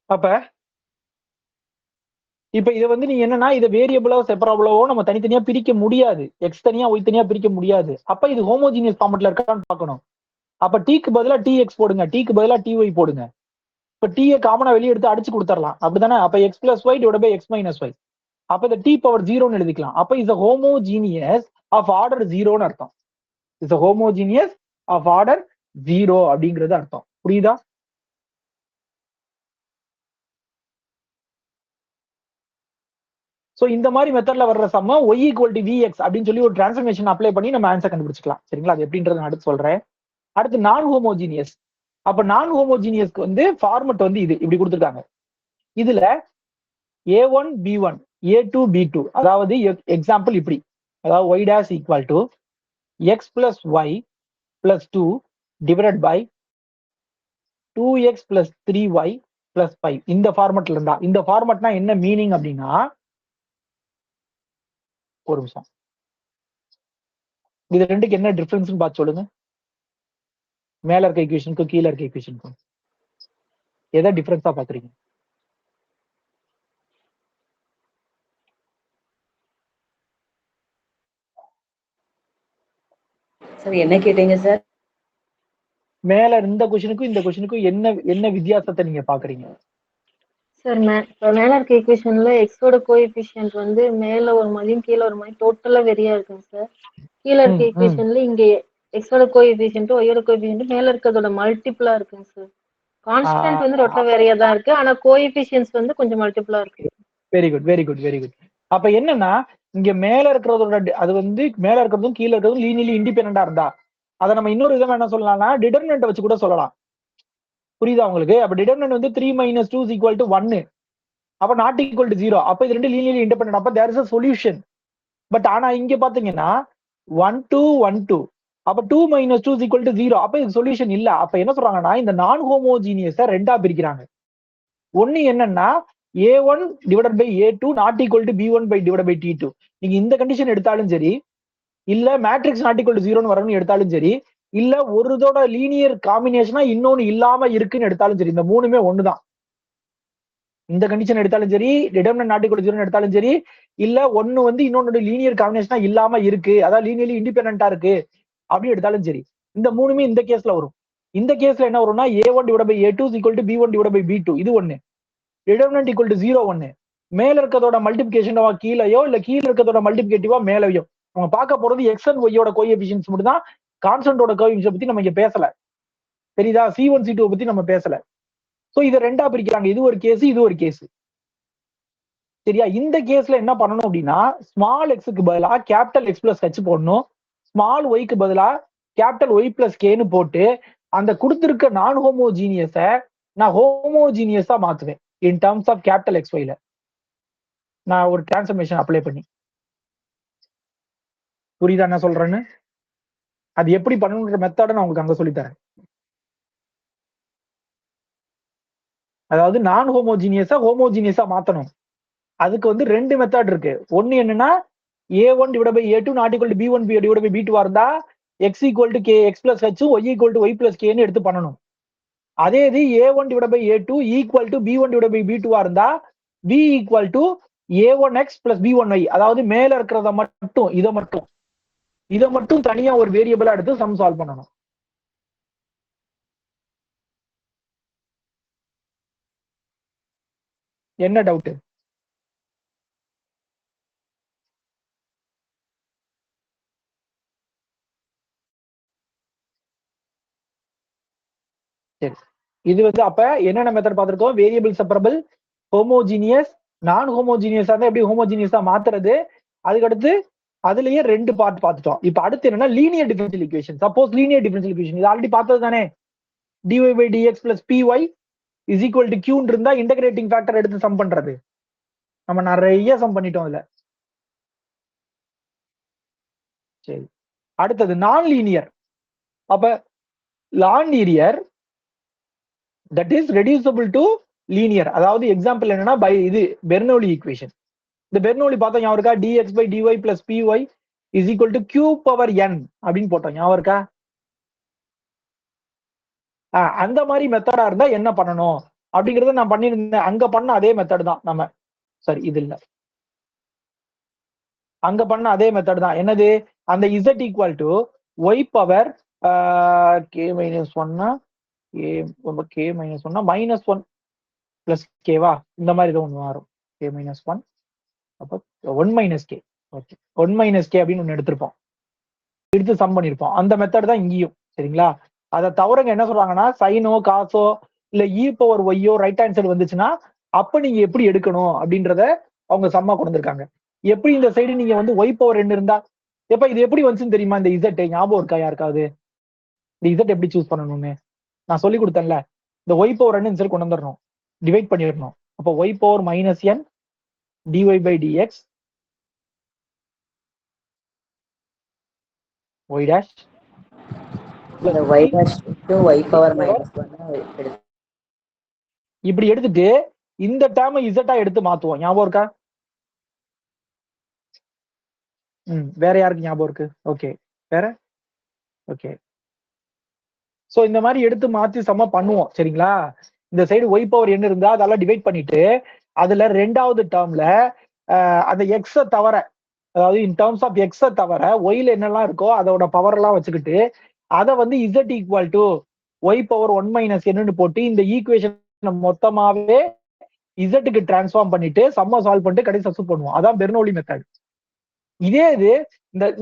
அப்ப இப்ப இதை வந்து நீங்க என்னன்னா இதை வேரியபிளோ செப்பரபிளவோ நம்ம தனித்தனியா பிரிக்க முடியாது. எக்ஸ் தனியா ஒய் தனியா பிரிக்க முடியாது. அப்ப இது ஹோமோஜீனியஸ் ஃபார்மெட்ல இருக்கான்னு பார்க்கணும். அப்ப டீக்கு பதிலா டி எக்ஸ் போடுங்க, டீக்கு பதிலா டி ஒய் போடுங்க. இப்ப டீயை காமனா வெளியே எடுத்து அடிச்சு கொடுத்துடலாம், அப்படிதானே? அப்ப x plus y divide by x minus y. அப்ப இந்த டி பவர் ஜீரோன்னு எழுதிக்கலாம். அப்ப இஸ் ஹோமோஜீனியஸ் ஆஃப் ஆர்டர் ஜீரோன்னு அர்த்தம். Is homogeneous of order zero அப்படிங்கிறது அர்த்தம். புரியுதா? சோ இந்த மாதிரி மெத்தட்ல வர்ற சம்ம ஒய் ஈக்குவல் டு விஎக்ஸ் அப்படின்னு சொல்லி ஒரு டிரான்ஸ்ஃபர்மேஷன் அப்ளை பண்ணி நம்ம ஆன்சர் கண்டுபிடிச்சிக்கலாம். சரிங்களா? அது எப்படின்றது நான் அடுத்து சொல்றேன். அடுத்து நான் ஹோமோஜீனியஸ். அப்ப நான் ஹோமோஜீனியஸ்க்கு வந்து ஃபார்மட் வந்து இது இப்படி கொடுத்துருக்காங்க. இதுல a1 b1 a2 b2, அதாவது எக்ஸாம்பிள் இப்படி, அதாவது y dash equal to x plus y plus 2 divided by 2x plus 3y plus 5. இந்த ஃபார்மட்ல இருந்தா, இந்த ஃபார்மட்னா என்ன மீனிங் அப்படின்னா, ஒரு நிமிஷம், இது ரெண்டுக்கு என்ன டிஃபரன்ஸ் பார்த்து சொல்லுங்க. மேல இருக்க ஈக்குவேஷனுக்கும் கீழே இருக்க ஈக்குவேஷனுக்கும் எதை டிஃபரன்ஸா பாக்குறீங்க? சார் என்ன கேட்டீங்க சார்? மேல இந்த கொஸ்டினுக்கும் இந்த கொஸ்டினுக்கும் என்ன என்ன வித்தியாசத்தை நீங்க பாக்குறீங்க? சார் மேல இருக்க ஈக்குவேஷன்ல எக்ஸோட கோஎஃபிஷியன்ட் வந்து மேல ஒரு மாதிரியும் கீழே ஒரு மாதிரி டோட்டலா வெரியா இருக்குங்க சார். கீழே இருக்க ஈக்குவேஷன்ல இங்க எக்ஸோட கோஎஃபிஷியன்ட் ஒய்யோட கோஎஃபிஷியன்ட் மேல இருக்கிறதோட மல்டிபிளா இருக்குங்க சார். கான்ஸ்டன்ட் வந்து ரொட்ட வேறையா தான் இருக்கு, ஆனா கோஎஃபிஷியன்ட்ஸ் வந்து கொஞ்சம் மல்டிபிளா இருக்கு. Very good very good very good. அப்ப என்னன்னா இங்க மேல இருக்கிறதோட அது வந்து மேல இருக்கிறதும் கீழே இருக்கிறதும் லீனியர்லி இண்டிபெண்டா இருந்தா அதை நம்ம இன்னொரு விதமா என்ன சொல்லலாம்னா டிடர்மினன்ட் வச்சு கூட சொல்லலாம். புரியுதா உங்களுக்கு? அப்ப டிடர்மினன்ட் வந்து 3 - 2 = 1, அப்ப நாட் ஈக்குவல் டு 0. அப்ப இது ரெண்டு லீனியர்லி இண்டிபெண்டன்ட், அப்ப there is a solution. But ஆனா இங்க பாத்தீங்கன்னா 1 2 1 2, அப்ப 2 - 2 = 0, அப்ப இது சொல்யூஷன் இல்ல. அப்ப என்ன சொல்றாங்கன்னா இந்த நான் ஹோமோஜீனியஸை ரெண்டா பிரிக்கிறாங்க. ஒண்ணு என்னன்னா a1 divided by a2 not equal to b1 divided by t2. நீங்க இந்த கண்டிஷன் எடுத்தாலும் சரி, இல்ல மேட்ரிக்ஸ் நாட் ஈக்குவல் டு 0 வரணும்னு எடுத்தாலும் சரி, இல்ல ஒரு இதோட லீனியர் காம்பினேஷனா இன்னொன்னு இல்லாம இருக்குன்னு எடுத்தாலும் சரி, இந்த மூணுமே ஒண்ணுதான். இந்த கண்டிஷன் எடுத்தாலும் சரி, டிடர்மினன்ட் நாட் ஈக்குவல் டு 0 எடுத்தாலும் சரி, இல்ல ஒன்னு வந்து இன்னொன்னு லீனியர் காம்பினேஷனா இல்லாம இருக்கு, அதாவது லீனியர்லி இண்டிபெண்டன்டா இருக்கு அப்படி எடுத்தாலும் சரி, இந்த மூணுமே இந்த கேஸ்ல வரும். இந்த கேஸ்ல என்ன வரும்னா a1 divided by a2 = b1 divided by b2, இது ஒண்ணு. டிடர்மினன்ட் ஈக்குவல் டு 0 ஒண்ணு. மேல இருக்கிறதோட மல்டிபிகேஷனவா கீழேயோ இல்ல கீழே இருக்கிறதோட மல்டிபிகேட்டிவா மேலேயோ. நம்ம பார்க்க போறது எக்ஸ் அண்ட் ஒய்யோட கோஎஃபிஷியன்ட்ஸ் மட்டும் தான். கான்ஸ்டன்டோட கோஎஃபிஷியன்ட் பத்தி நம்ம இங்க பேசல. தெரியுதா? C1 C2 பத்தி நம்ம பேசல. சோ இதை ரெண்டா பிரிக்கிறாங்க. இது ஒரு கேஸ், இது ஒரு கேஸ். சரியா? இந்த கேஸ்ல என்ன பண்ணணும் அப்படின்னா ஸ்மால் எக்ஸுக்கு பதிலா கேபிட்டல் எக்ஸ் பிளஸ் ஹெச் போடணும். ஸ்மால் ஒய்க்கு பதிலா கேபிட்டல் ஒய் பிளஸ் கேன்னு போட்டு அந்த கொடுத்திருக்க நான் ஹோமோஜீனியஸை நான் ஹோமோஜீனியஸா மாத்துவேன் in terms of capital X ஒய்ல. நான் ஒரு டிரான்ஸ்ஃபர்மேஷன் அப்ளை பண்ணி. புரியுதா என்ன சொல்றேன்னு? அது எப்படி பண்ணணுன்ற மெத்தட நான் உங்களுக்கு அங்க சொல்லித்தரேன். அதாவது நான் ஹோமோஜீனியஸா மாத்தணும். அதுக்கு வந்து ரெண்டு மெத்தட் இருக்கு. ஒன்னு என்னன்னா a1 divided by a2 not equal to b1 divided by b2 இருந்தா x equal to k x plus h, y equal to y plus kன்னு எடுத்து பண்ணணும். அதே இது a1 divided by a2 equal to b1 divided by b2 இருந்தா b equal to a1x plus b1y, அதாவது மேல இருக்கிறத மட்டும் இதை மட்டும் தனியா ஒரு வேரியபிளா எடுத்து சம் சால்வ் பண்ணணும். என்ன டவுட்? சரி, இது வந்து அப்ப என்னென்ன மெத்தட் பார்த்திருக்கோம்? வேரியபிள் செப்பரபிள், ஹோமோஜீனியஸ், நான் ஹோமோஜீனியஸா இருந்தா எப்படி ஹோமோஜீனியஸா மாத்துறது, அதுக்கடுத்து அதுலயே ரெண்டு பார்ட் பார்த்துட்டோம். இப்ப அடுத்து என்னன்னா linear differential equation. Suppose linear differential equation இது ஆல்ரெடி பார்த்தது தானே. dy by dx plus py is equal to q இருந்தா இன்டகிரேட்டிங் ஃபேக்டர் எடுத்து சம் பண்றது. நம்ம நிறைய சம் பண்ணிட்டோம் இதுல. சரி, அடுத்தது நான் லீனியர். அப்ப நான் linear that is reducible to linear. அதாவது எக்ஸாம்பிள் என்னன்னா பை இது பெர்னோலி ஈக்குவேஷன். இந்த பெர்னோலி பார்த்தோம் ஞாபகம் இருக்கா? dx by dy plus py is equal to q power n அப்படின்னு போட்டோம் ஞாபகம் இருக்கா? அந்த மாதிரி மெத்தடா இருந்தா என்ன பண்ணணும்? அப்படிங்கறத நான் பண்ணியிருந்தேன். அங்க பண்ண அதே மெத்தட் தான் நம்ம. சரி, இது இல்ல. அங்க பண்ண அதே மெத்தட் தான். என்னது? அந்த z equal to y power k minus ஒன்னா கே மைனஸ் ஒன்னா -1 பிளஸ் கேவா, இந்த மாதிரி ஏதோ ஒன்று வரும். கே மைனஸ் ஒன், அப்போ 1 minus K. Okay, 1 minus K அப்படின்னு ஒன்று எடுத்திருப்போம், எடுத்து சம் பண்ணியிருப்போம். அந்த மெத்தட் தான் இங்கேயும். சரிங்களா? அதை தவிரங்க என்ன சொல்றாங்கன்னா, சைனோ காசோ இல்ல e power ஒய்யோ right hand side வந்துச்சுன்னா அப்ப நீங்க எப்படி எடுக்கணும் அப்படின்றத அவங்க சம்மா கொடுத்துருக்காங்க. எப்படி இந்த சைடு நீங்க வந்து ஒய் பவர் 2 இருந்தா எப்ப இது எப்படி வந்துச்சுன்னு தெரியுமா? இந்த இசட் ஞாபகம் இருக்கா யாருக்காவது? இந்த இசட் எப்படி சூஸ் பண்ணணும்னு நான் சொல்லி கொடுத்தேன்ல. இந்த ஒய் பவர் 2 இந்த சைடு கொண்டு வந்துடணும், டிவைட் பண்ணிடணும். அப்போ y power minus n dy by dx y dash இந்த y dash to y power -1 இப்படி எடுத்துட்டு இந்த டேர்ம் இசட்டா எடுத்து மாத்துவோம். ஞாபகம் இருக்கா? வேற யாருக்கு ஞாபகம் இருக்கு? ஓகே, வேற. ஓகே, சோ இந்த மாதிரி எடுத்து மாத்தி சம பண்ணுவோம். சரிங்களா? இந்த சைடு ஒய் பவர் என்ன இருந்தா அதெல்லாம் டிவைட் பண்ணிட்டு அதுல ரெண்டாவது டேர்ம்ல அந்த எக்ஸ தவிர, அதாவது இன் டேர்ம்ஸ் ஆஃப் எக்ஸ தவிர ஒய்ல என்னெல்லாம் இருக்கோ அதோட பவர் எல்லாம் வச்சுக்கிட்டு அதை வந்து z equal to y power 1 minus என்னன்னு போட்டு இந்த ஈக்குவேஷன் மொத்தமாவே இசட்டுக்கு டிரான்ஸ்ஃபார்ம் பண்ணிட்டு சம்ம சால்வ் பண்ணிட்டு கடைசி சப்ஸ்டிட்யூட் பண்ணுவோம். அதான் பெர்னோலி மெத்தட். இதே இது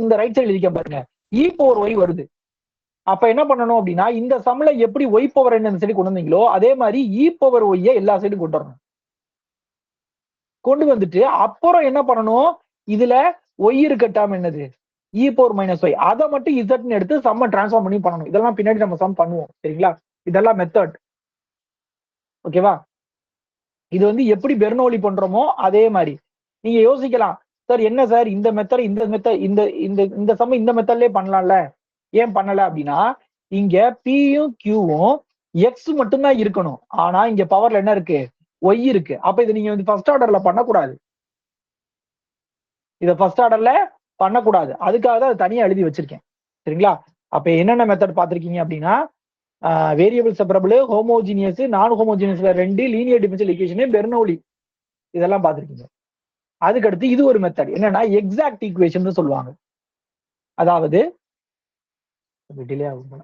இந்த ரைட் சைடு எழுதிக்க பாருங்க, இ பவர் ஒய் வருது. அப்ப என்ன பண்ணணும் அப்படின்னா, இந்த சம்ல எப்படி ஒய் பவர் என்ன சைடு கொண்டு வந்தீங்களோ அதே மாதிரி இ பவர் ஒய்யை எல்லா சைடும் கொண்டு வரணும். கொண்டு வந்துட்டு அப்புறம் என்ன பண்ணணும், இதுல ஒய் இருக்க டேர்ம் என்னது, இ பவர் மைனஸ் ஒய், அதை மட்டும் இசட்னு எடுத்து சம்ம டிரான்ஸ்ஃபார்ம் பண்ணி பண்ணணும். இதெல்லாம் பின்னாடி நம்ம சம் பண்ணுவோம். சரிங்களா? இதெல்லாம் மெத்தட். ஓகேவா? இது வந்து எப்படி பெர்னோலி பண்றோமோ அதே மாதிரி நீங்க யோசிக்கலாம். சார் என்ன சார் இந்த மெத்தட் இந்த இந்த இந்த சம் இந்த மெத்தட்லயே பண்ணலாம்ல, ஏன் பண்ணல அப்படின்னா, இங்க பியும் கியூவும் எக்ஸ் மட்டும்தான் இருக்கணும். ஆனா இங்க பவர்ல என்ன இருக்கு, ஒய் இருக்கு. அப்ப இதை நீங்க வந்து ஃபர்ஸ்ட் ஆர்டர்ல பண்ணக்கூடாது. இதை ஃபர்ஸ்ட் ஆர்டர்ல பண்ணக்கூடாது. அதுக்காக தான் அதை தனியா எழுதி வச்சிருக்கேன். சரிங்களா? அப்ப என்னென்ன மெத்தட் பார்த்திருக்கீங்க அப்படின்னா, வேரியபிள் செப்பரபிள், ஹோமோஜினியஸ், நான் ஹோமோஜினியஸ்ல 2, லீனியர் டிஃபரன்ஷியல் ஈக்குவேஷன், பெர்னோலி, இதெல்லாம் பார்த்திருக்கீங்க. அதுக்கடுத்து இது ஒரு மெத்தட் என்னன்னா எக்ஸாக்ட் ஈக்குவேஷன் சொல்லுவாங்க. அதாவது டிலே ஆகும்.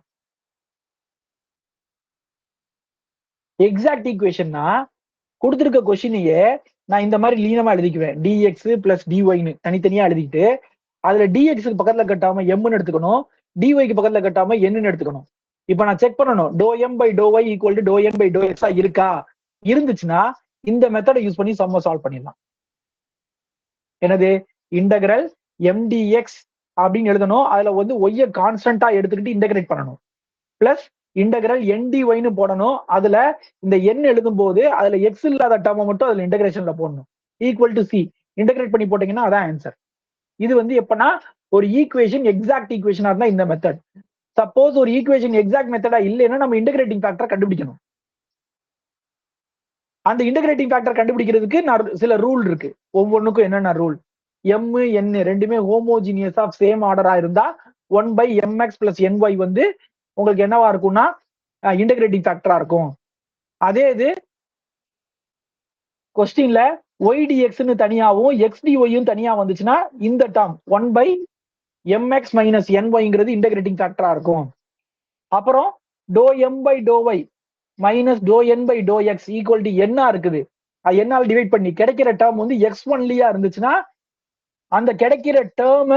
எக்ஸாக்ட் ஈக்குவேஷன்னா கொடுத்திருக்க கொஸ்டினையே நான் இந்த மாதிரி லீனமா எழுதிக்குவேன். டிஎக்ஸ் பிளஸ் டிஒய்னு தனித்தனியா எழுதிட்டு அதுல டிஎக்ஸுக்கு பக்கத்துல கட்டாம எம்னு எடுத்துக்கணும், டிஒய்க்கு பக்கத்துல கட்டாம என்னன்னு எடுத்துக்கணும். இப்ப நான் செக் பண்ணணும், டோ m by to y equal to டோ என் பை டோ எக்ஸா இருக்கா. இருந்துச்சுன்னா இந்த மெத்தடை யூஸ் பண்ணி சம்ம சால்வ் பண்ணிடலாம். என்னது, இன்டகிரல் எம்டிஎக்ஸ் அப்படின்னு எழுதணும். அதுல வந்து ஒய்யை கான்ஸ்டன்டா எடுத்துக்கிட்டு இன்டகிரேட் பண்ணணும். பிளஸ் இன்டகிரல் என்டிஒய்னு போடணும். அதுல இந்த எண் எழுதும் போது அதுல எக்ஸ் இல்லாத டேர்மை மட்டும் அதுல இன்டகிரேஷன்ல போடணும். ஈக்குவல் டு சி இன்டகிரேட் பண்ணி போட்டீங்கன்னா அதான் ஆன்சர். இது வந்து எப்பனா ஒரு ஈக்குவேஷன் எக்ஸாக்ட் ஈக்குவேஷனா இருந்தா இந்த மெத்தட். சப்போஸ் ஒரு ஈக்குவேஷன் எக்ஸாக்ட் மெத்தடா இல்லைன்னா நம்ம இன்டகிரேட்டிங் ஃபேக்டர் கண்டுபிடிக்கணும். அந்த இன்டகிரேட்டிங் ஃபேக்டர் கண்டுபிடிக்கிறதுக்கு சில ரூல் இருக்கு. ஒவ்வொன்றுக்கும் என்னென்ன ரூல், எம் என் ரெண்டுமே ஹோமோஜினியஸ் ஆஃப் சேம் ஆர்டரா இருந்தா 1/mx பிளஸ் ny வந்து உங்களுக்கு என்னவா இருக்கும்னா இன்டகிரேட்டிங் ஃபேக்டரா இருக்கும். அதே இது கொஸ்டின்ல ஒய்டிஎக்ஸ்னு தனியாவும் எக்ஸ்டிஒயும் தனியா வந்துச்சுன்னா இந்த டேர்ம் 1/mx மைனஸ் nyங்கிறது இன்டகிரேட்டிங் ஃபேக்டரா இருக்கும். அப்புறம் doe m by to y minus doe n by to x equal to என்ன இருக்குது, அது என்னால் டிவைட் பண்ணி கிடைக்கிற டேர்ம் வந்து எக்ஸ் ஒன்லியா இருந்துச்சுன்னா அந்த கிடைக்கிற டேர்ம்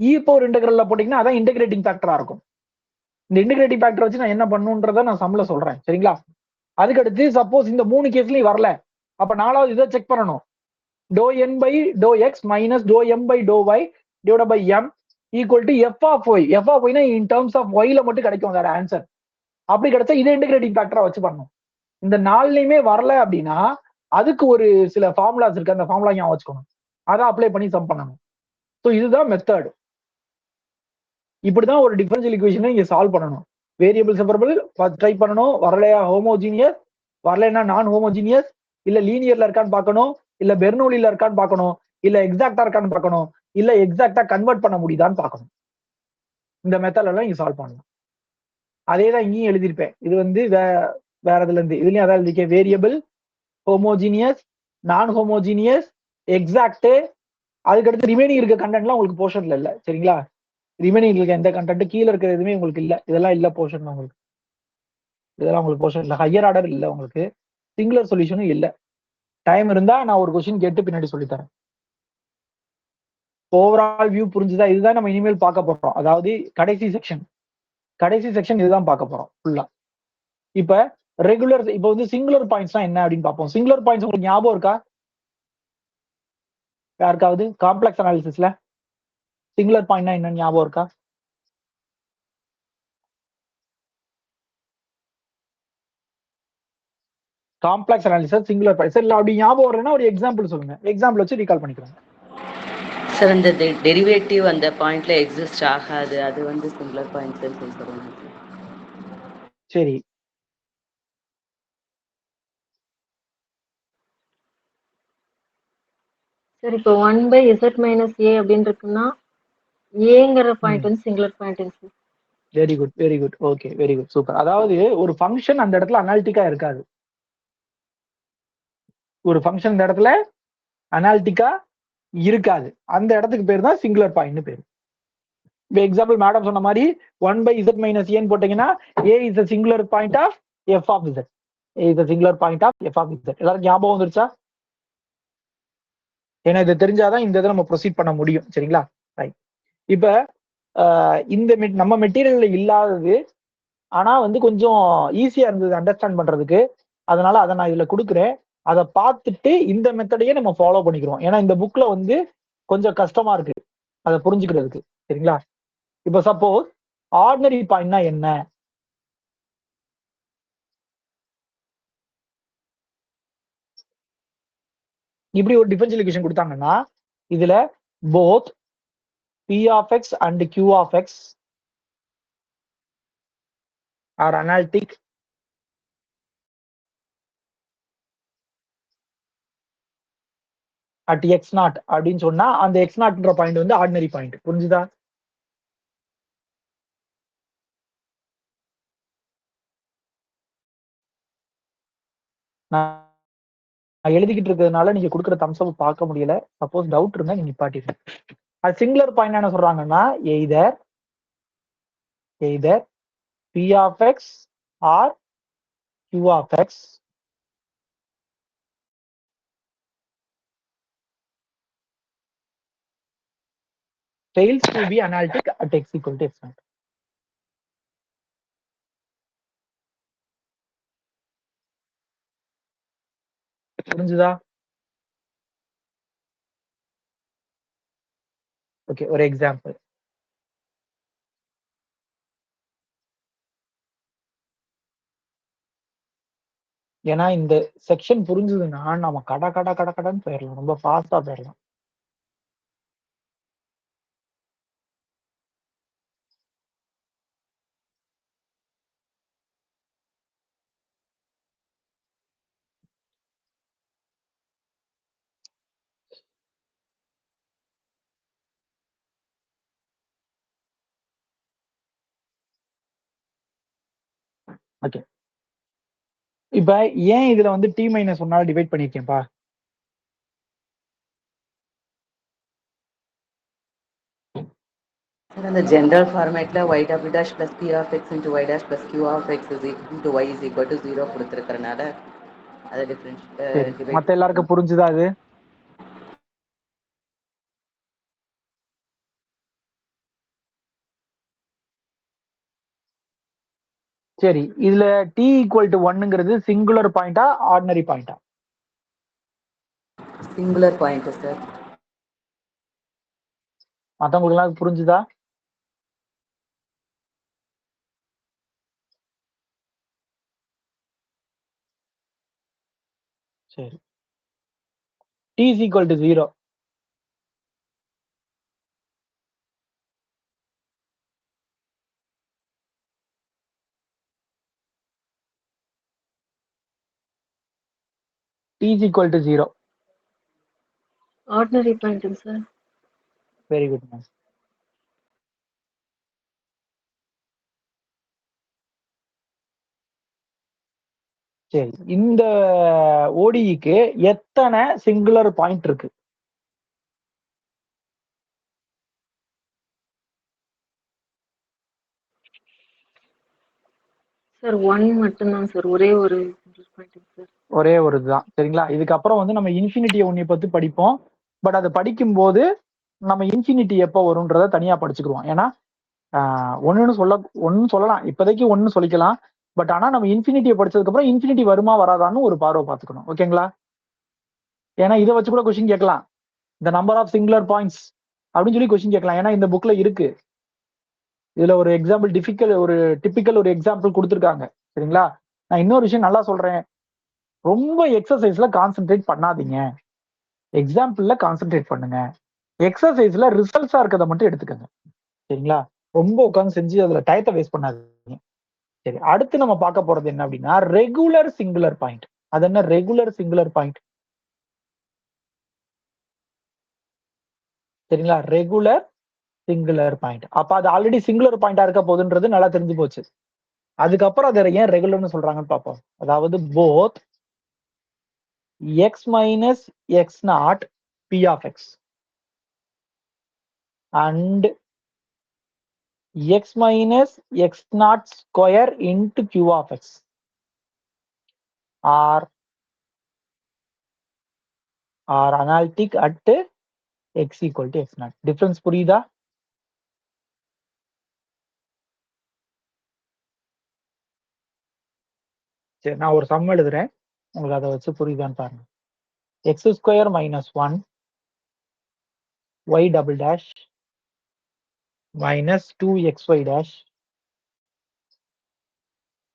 இ பவர் இன்டகிரல்ல போட்டீங்கன்னா அதான் இன்டகிரேட்டிங் ஃபேக்டரா இருக்கும். இந்த இன்டகிரேட்டிங் ஃபேக்டர் வச்சு நான் என்ன பண்ணுன்றத நான் சம்ல சொல்றேன். சரிங்களா? அதுக்கடுத்து சப்போஸ் இந்த 3 கேஸ்லயும் வரல, அப்ப நாலாவது இதை செக் பண்ணணும். டோ n by to x minus டோ m by to y divide by m equal to f of y. F of ஒய்னா இன் டர்ம்ஸ் ஆஃப் ஒய்ல மட்டும் கிடைக்கும் அதோட ஆன்சர். அப்படி கிடைச்சா இதை இன்டகிரேட்டிங் ஃபேக்டரா வச்சு பண்ணணும். இந்த 4லையுமே வரல அப்படின்னா அதுக்கு ஒரு சில ஃபார்முலாஸ் இருக்கு, அந்த ஃபார்முலா ஞாபகம் வச்சுக்கணும். அதை அப்ளை பண்ணி சம் பண்ணணும். ஸோ இதுதான் மெத்தட். இப்படிதான் ஒரு டிஃபரன்ஷியல் ஈக்குவேஷனை இங்க சால்வ் பண்ணணும். வேரியபிள் செப்பரபிள் ட்ரை பண்ணணும், வரலையா ஹோமோஜீனியஸ், வரலைன்னா நான் ஹோமோஜீனியஸ், இல்ல லீனியர்ல இருக்கான்னு பார்க்கணும், இல்ல பெர்னோலில இருக்கான்னு பார்க்கணும், இல்ல எக்ஸாக்டா இருக்கான்னு பார்க்கணும், இல்ல எக்ஸாக்டா கன்வெர்ட் பண்ண முடியுதான்னு பார்க்கணும். இந்த மெத்தட் எல்லாம் இங்க சால்வ் பண்ணணும். அதே தான் இங்கேயும் எழுதியிருப்பேன். இது வந்து வேற இதுல இருந்து இதுலயும் அதான் எழுதிக்க வேரியபிள், ஹோமோஜீனியஸ், நான் ஹோமோஜீனியஸ், எக்ஸாக்ட், அதுக்கடுத்து ரிமைனிங் இருக்க கண்டென்ட்லாம் உங்களுக்கு போர்ஷன்ல இல்ல. சரிங்களா? ரிமைனிங் இருக்க எந்த கண்டென்ட் கீழே இருக்கிற எதுவுமே உங்களுக்கு இல்ல. இதெல்லாம் இல்ல போர்ஷன் உங்களுக்கு. இதெல்லாம் உங்களுக்கு போர்ஷன் இல்ல. ஹையர் ஆர்டர் இல்ல உங்களுக்கு. சிங்குலர் சொல்யூஷனும் இல்ல. டைம் இருந்தா நான் ஒரு கொஸ்டின் கேட்டு பின்னாடி சொல்லித்தரேன். ஓவரால் வியூ புரிஞ்சுதா? இதுதான் நம்ம இனிமேல் பார்க்க போறோம். அதாவது கடைசி செக்ஷன் இதுதான் பார்க்க போறோம் ஃபுல்லா. இப்ப ரெகுலர், இப்ப வந்து சிங்குலர் பாயிண்ட்ஸ்னா என்ன அப்படின்னு பார்ப்போம். சிங்குலர் பாயிண்ட்ஸ் உங்களுக்கு ஞாபகம் இருக்கா? யாருக்காவது காம்ப்ளெக்ஸ் அனாலிசிஸ்ல சிங்குலர் பாயிண்ட்னா என்னன்னு ஞாபகம் இருக்கா? Complex analysis singular point. சரி, அப்படி ஞாபகம் வரலன்னா ஒரு எக்ஸாம்பிள் சொல்லுங்க. எக்ஸாம்பிள் வச்சு ரீகால் பண்ணிக்கிறோம். சார் இந்த டெரிவேட்டிவ் அந்த பாயிண்ட்ல எக்ஸிஸ்ட் ஆகாது, அது வந்து சிங்குலர் பாயிண்ட்ஸ் சொல்லுவாங்க. சரி, சார் இப்போ 1/z மைனஸ் ஏ அப்படின்னு இருக்குன்னா ஏங்கிற பாயிண்ட் வந்து singular point sir. Very good, very good. Okay, very good, super. அதாவது ஒரு ஃபங்க்ஷன் அந்த இடத்துல அனாலிட்டிக்கா இருக்காது. ஒரு ஃபங்க்ஷன் இந்த இடத்துல அனாலிட்டிக்கா இருக்காது. அந்த இடத்துக்கு பேர் தான் சிங்குலர் பாயிண்ட் பேர். இப்போ எக்ஸாம்பிள் மேடம் சொன்ன மாதிரி 1/z மைனஸ் ஏன்னு போட்டீங்கன்னா a is a singular point of f of z. A is a singular point of f of z. எல்லாரும் ஞாபகம் வந்துருச்சா? ஏன்னா இது தெரிஞ்சாதான் இந்த இதை நம்ம ப்ரொசீட் பண்ண முடியும். சரிங்களா? ரைட். இப்ப இந்த நம்ம மெட்டீரியல்ல இல்லாதது, ஆனா வந்து கொஞ்சம் ஈஸியா இருந்தது அண்டர்ஸ்டாண்ட் பண்றதுக்கு. அதனால அதை நான் இதுல கொடுக்குறேன். அதை பார்த்துட்டு இந்த மெத்தடையே நம்ம ஃபாலோ பண்ணிக்கிறோம். ஏன்னா இந்த புக்ல வந்து கொஞ்சம் கஷ்டமா இருக்கு அதை புரிஞ்சுக்கிறதுக்கு. சரிங்களா? இப்ப சப்போஸ் ஆர்டினரி பாயிண்ட்னா என்ன? இப்படி ஒரு டிஃபரன்ஷியல் ஈக்குவேஷன் கொடுத்தாங்கன்னா இதுல both p of x and q of x are analytic at x not அப்படின்னு சொன்னா அந்த x நாட்ன்ற பாயிண்ட் வந்து ஆர்டினரி பாயிண்ட். புரிஞ்சுதா? நான் எழுதிக்கிட்டு இருக்கிறதுனால நீங்க கொடுக்குற தம்ஸ்அப் பார்க்க முடியல. சப்போஸ் டவுட் இருந்தா நீங்க நிப்பாட்டிடுங்க. அது சிங்குலர் பாயிண்ட் என்ன சொல்றாங்கன்னா either p of x or q of x fails to be analytic at x equal to x naught. புரிஞ்சுதா? ஓகே, ஒரு எக்ஸாம்பிள். ஏன்னா இந்த செக்ஷன் புரிஞ்சுதுன்னா நம்ம கடன்னு போயிடலாம். ரொம்ப ஃபாஸ்டா போயிடலாம். ஓகே, இப்ப ஏன் இதுல வந்து t மைனஸ் ஒன்னால டிவைட் பண்ணிருக்கேன்ப்பா? சார் அந்த ஜென்ரல் ஃபார்மேட்ல y double dash plus p of x into y dash plus q of x into y is equal to 0 கொடுத்துருக்கறனால அதை சரி, டிவைட். மத்த எல்லாருக்கும் புரிஞ்சுதா அது? சரி, இதுல t ஈக்குவல் டு 1ங்கிறது சிங்குலர் பாயிண்டா ஆர்டினரி பாயிண்டா? Singular point sir. மத்தவங்களுக்கு எல்லாம் புரிஞ்சுதா? சரி, t is equal to 0. t is equal to 0. Ordinary point sir. Very good ma'am. சரி, இந்த ஓடிஇக்கு எத்தனை சிங்குலர் பாயிண்ட் இருக்கு? சார் 1 மட்டும்தான் சார், ஒரே ஒரு சார். ஒரே ஒரு இதுதான். சரிங்களா? இதுக்கப்புறம் வந்து நம்ம இன்ஃபினிட்டி ஒன்னை பத்தி படிப்போம். பட் அதை படிக்கும்போது நம்ம இன்ஃபினிட்டி எப்போ வரும்ன்றத தனியா படிச்சுக்குருவோம். ஏன்னா ஒன்னு சொல்லலாம், இப்போதைக்கு ஒன்னு சொல்லிக்கலாம். பட் ஆனா நம்ம இன்ஃபினிட்டியை படிச்சதுக்கு அப்புறம் இன்ஃபினிட்டி வருமா வராதான்னு ஒரு பார்வை பார்த்துக்கணும். ஓகேங்களா? ஏன்னா இதை வச்சு கூட கொஸ்டின் கேட்கலாம். இந்த நம்பர் ஆஃப் சிங்குலர் பாயிண்ட்ஸ் அப்படின்னு சொல்லி கொஸ்டின் கேட்கலாம். ஏன்னா இந்த புக்ல இருக்கு. இதுல ஒரு எக்ஸாம்பிள் டிபிக்கல் ஒரு எக்ஸாம்பிள் கொடுத்துருக்காங்க. சரிங்களா? நான் இன்னொரு விஷயம் நல்லா சொல்றேன், ரொம்ப எக்ஸசைஸ்ல கான்சென்ட்ரேட் பண்ணாதீங்க, எக்ஸாம்பிள்ல கான்சென்ட்ரேட் பண்ணுங்க. எக்ஸசைஸ்ல ரிசல்ட்ஸா இருக்கிறத மட்டும் எடுத்துக்கங்க. சரிங்களா? ரொம்ப உட்காந்து செஞ்சு அதுல டயத்தை வேஸ்ட் பண்ணாதீங்க. சரி, அடுத்து நம்ம பார்க்க போறது என்ன அப்படின்னா ரெகுலர் சிங்குலர் பாயிண்ட். அது என்ன ரெகுலர் சிங்குலர் பாயிண்ட்? சரிங்களா? Regular singular point. அப்ப அது ஆல்ரெடி சிங்குலர் பாயிண்டா இருக்க போகுதுன்றது நல்லா தெரிஞ்சு போச்சு. அதுக்கப்புறம் அதை ஏன் ரெகுலர்னு சொல்றாங்கன்னு பார்ப்போம். அதாவது both x minus x naught p of x and x minus x naught square into q of x are analytic at x equal to x naught. Difference புரியுதா? சரி, நான் ஒரு சம் எழுதுறேன், உங்களுக்கு அதை வச்சு புரியுதான்னு பாருங்க. X square minus one y double dash minus two x y dash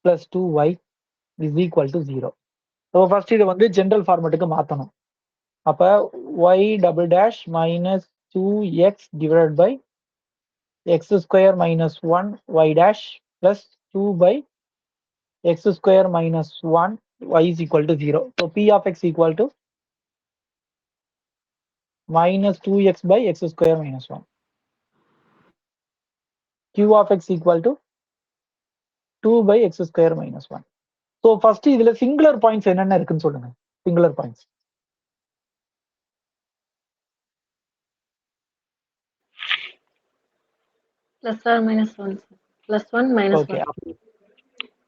plus two y is equal to zero. So first இதை வந்து ஜென்ரல் ஃபார்மேட்டுக்கு மாற்றணும். அப்போ y double dash minus two x divide by x square minus one y dash plus two by x square minus 1 y is equal to 0. So p of x equal to minus 2x by x square minus 1. q of x equal to 2 by x square minus 1. So first இதுல singular points என்னென்ன இருக்குன்னு சொல்லுங்க. singular points Plus or minus 1 sir. Plus 1 minus okay 1.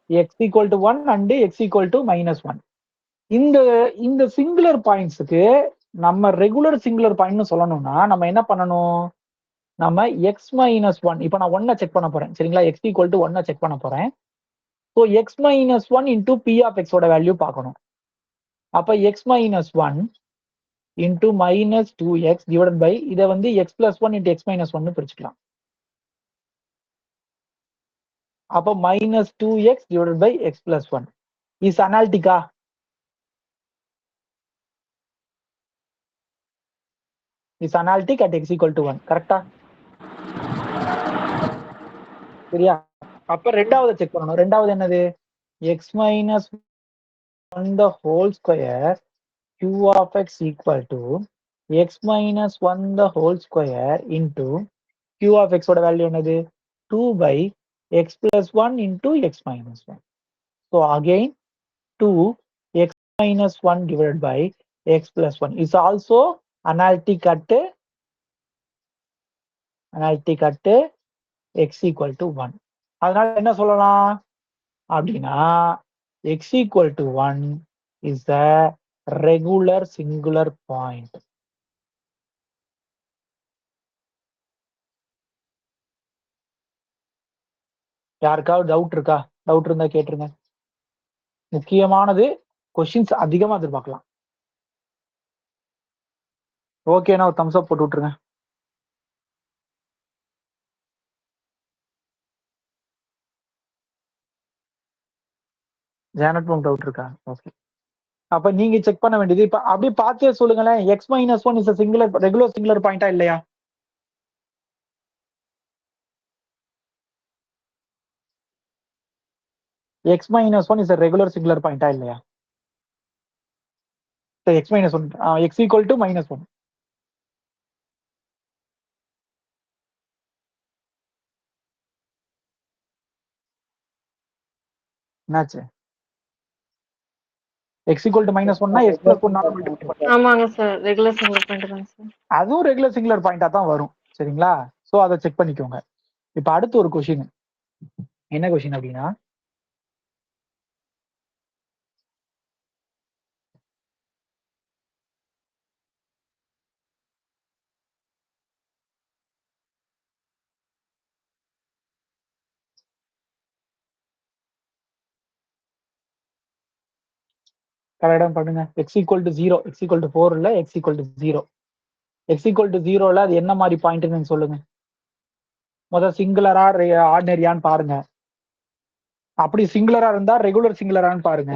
x equal to 1 and x equal to minus 1. இந்த singular பாயிண்ட்ஸுக்கு நம்ம regular singular பாயிண்ட்னு சொல்லணும்னா நம்ம என்ன பண்ணணும்? நம்ம எக்ஸ் மைனஸ் ஒன், இப்போ நான் ஒன்னை செக் பண்ண போறேன். சரிங்களா? எக்ஸ் ஈக்குவல் டு ஒன்னை செக் பண்ண போறேன். So x minus one into p of எக்ஸோட வேல்யூ பார்க்கணும். அப்ப x minus one into minus two x divide by இதை வந்து x plus one into x minus ஒன்னு பிரிச்சுக்கலாம். அப்போ minus two x divide by x plus one is அனாலிட்டிக்கா? Is analytic at x equal to one. கரெக்டா? சரியா? அப்ப ரெண்டாவது செக் பண்ணணும். ரெண்டாவது என்னது? X minus one the whole square q of x equal to x minus 1 the whole square into q of x ஓட value என்னது? 2 by x plus 1 into x minus 1. So again 2 x minus 1 divided by x plus 1 is also analytic at x equal to 1. அதனால என்ன சொல்லலாம் அப்படின்னா x equal to 1 is the regular singular point. யாருக்காவது doubt இருக்கா? Doubt இருந்தா கேட்டுருங்க. முக்கியமானது, questions அதிகமா எதிர்பார்க்கலாம். ஓகேனா ஒரு தம்ஸ் அப் போட்டு விட்டுருங்க. ஜானட் உங்க டவுட் இருக்கா? ஓகே, அப்ப நீங்க செக் பண்ண வேண்டியது இப்ப அப்படியே பார்த்தே சொல்லுங்களேன். X minus one is singular regular singular பாயிண்டா இல்லையா? X minus one is regular singular பாயிண்டா இல்லையா? X minus one x equal to minus one. என்னாச்சு? எக்ஸ் ஈக்குவல் டு -1னா எக்ஸ் பிளஸ் 1 மல்டிப்ளை பண்ணுங்க. ஆமாங்க சார், ரெகுலர் சிங்குலர் பாயிண்ட் தான் sir. அதுவும் ரெகுலர் சிங்குலர் பாயிண்டா தான் வரும். சரிங்களா? சோ அதை செக் பண்ணிக்கோங்க. இப்ப அடுத்து ஒரு கொஸ்டின். என்ன கொஸ்டின் அப்படின்னா, கரெக்டாக பண்ணுங்க. X equal to 0, x equal to 4 இல்ல, x equal to 0. X equal to 0ல அது என்ன மாதிரி பாயிண்ட்னு சொல்லுங்க. முதல் சிங்குலரா ஆர்டினரியான்னு பாருங்க. அப்படி சிங்குலரா இருந்தா ரெகுலர் சிங்குலரான்னு பாருங்க.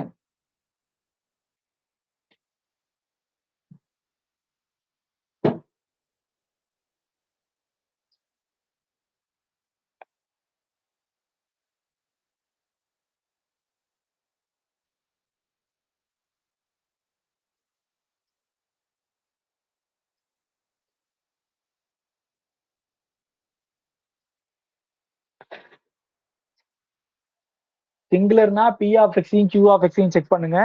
சிங்குலர்னா பி ஆஃப் எக்ஸையும் கியூ ஆஃப் எக்ஸையும் செக் பண்ணுங்க.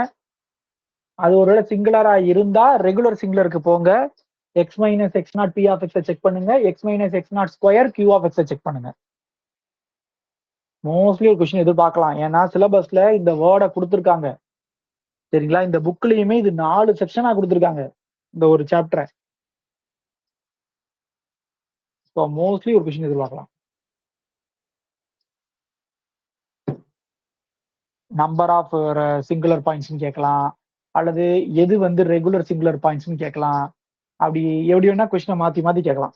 அது ஒருவேளை சிங்குலரா இருந்தா ரெகுலர் சிங்குலருக்கு போங்க. X minus x naught p of எக்ஸை செக் பண்ணுங்க. X minus x naught square q of எக்ஸை செக் பண்ணுங்க. மோஸ்ட்லி ஒரு கொஸ்டின் எதிர்பார்க்கலாம். ஏன்னா சிலபஸ்ல இந்த வேர்டை கொடுத்துருக்காங்க. சரிங்களா? இந்த புக்லயுமே இது 4 செக்ஷனா கொடுத்துருக்காங்க இந்த ஒரு சாப்டரை. ஸோ மோஸ்ட்லி ஒரு கொஸ்டின் எதிர்பார்க்கலாம். நம்பர் ஆஃப் சிங்குலர் பாயிண்ட்ஸ்னு கேட்கலாம், அல்லது எது வந்து ரெகுலர் சிங்குலர் பாயிண்ட்ஸ்னு கேட்கலாம். அப்படி எப்படி வேணா கொஸ்டினை மாத்தி மாத்தி கேட்கலாம்.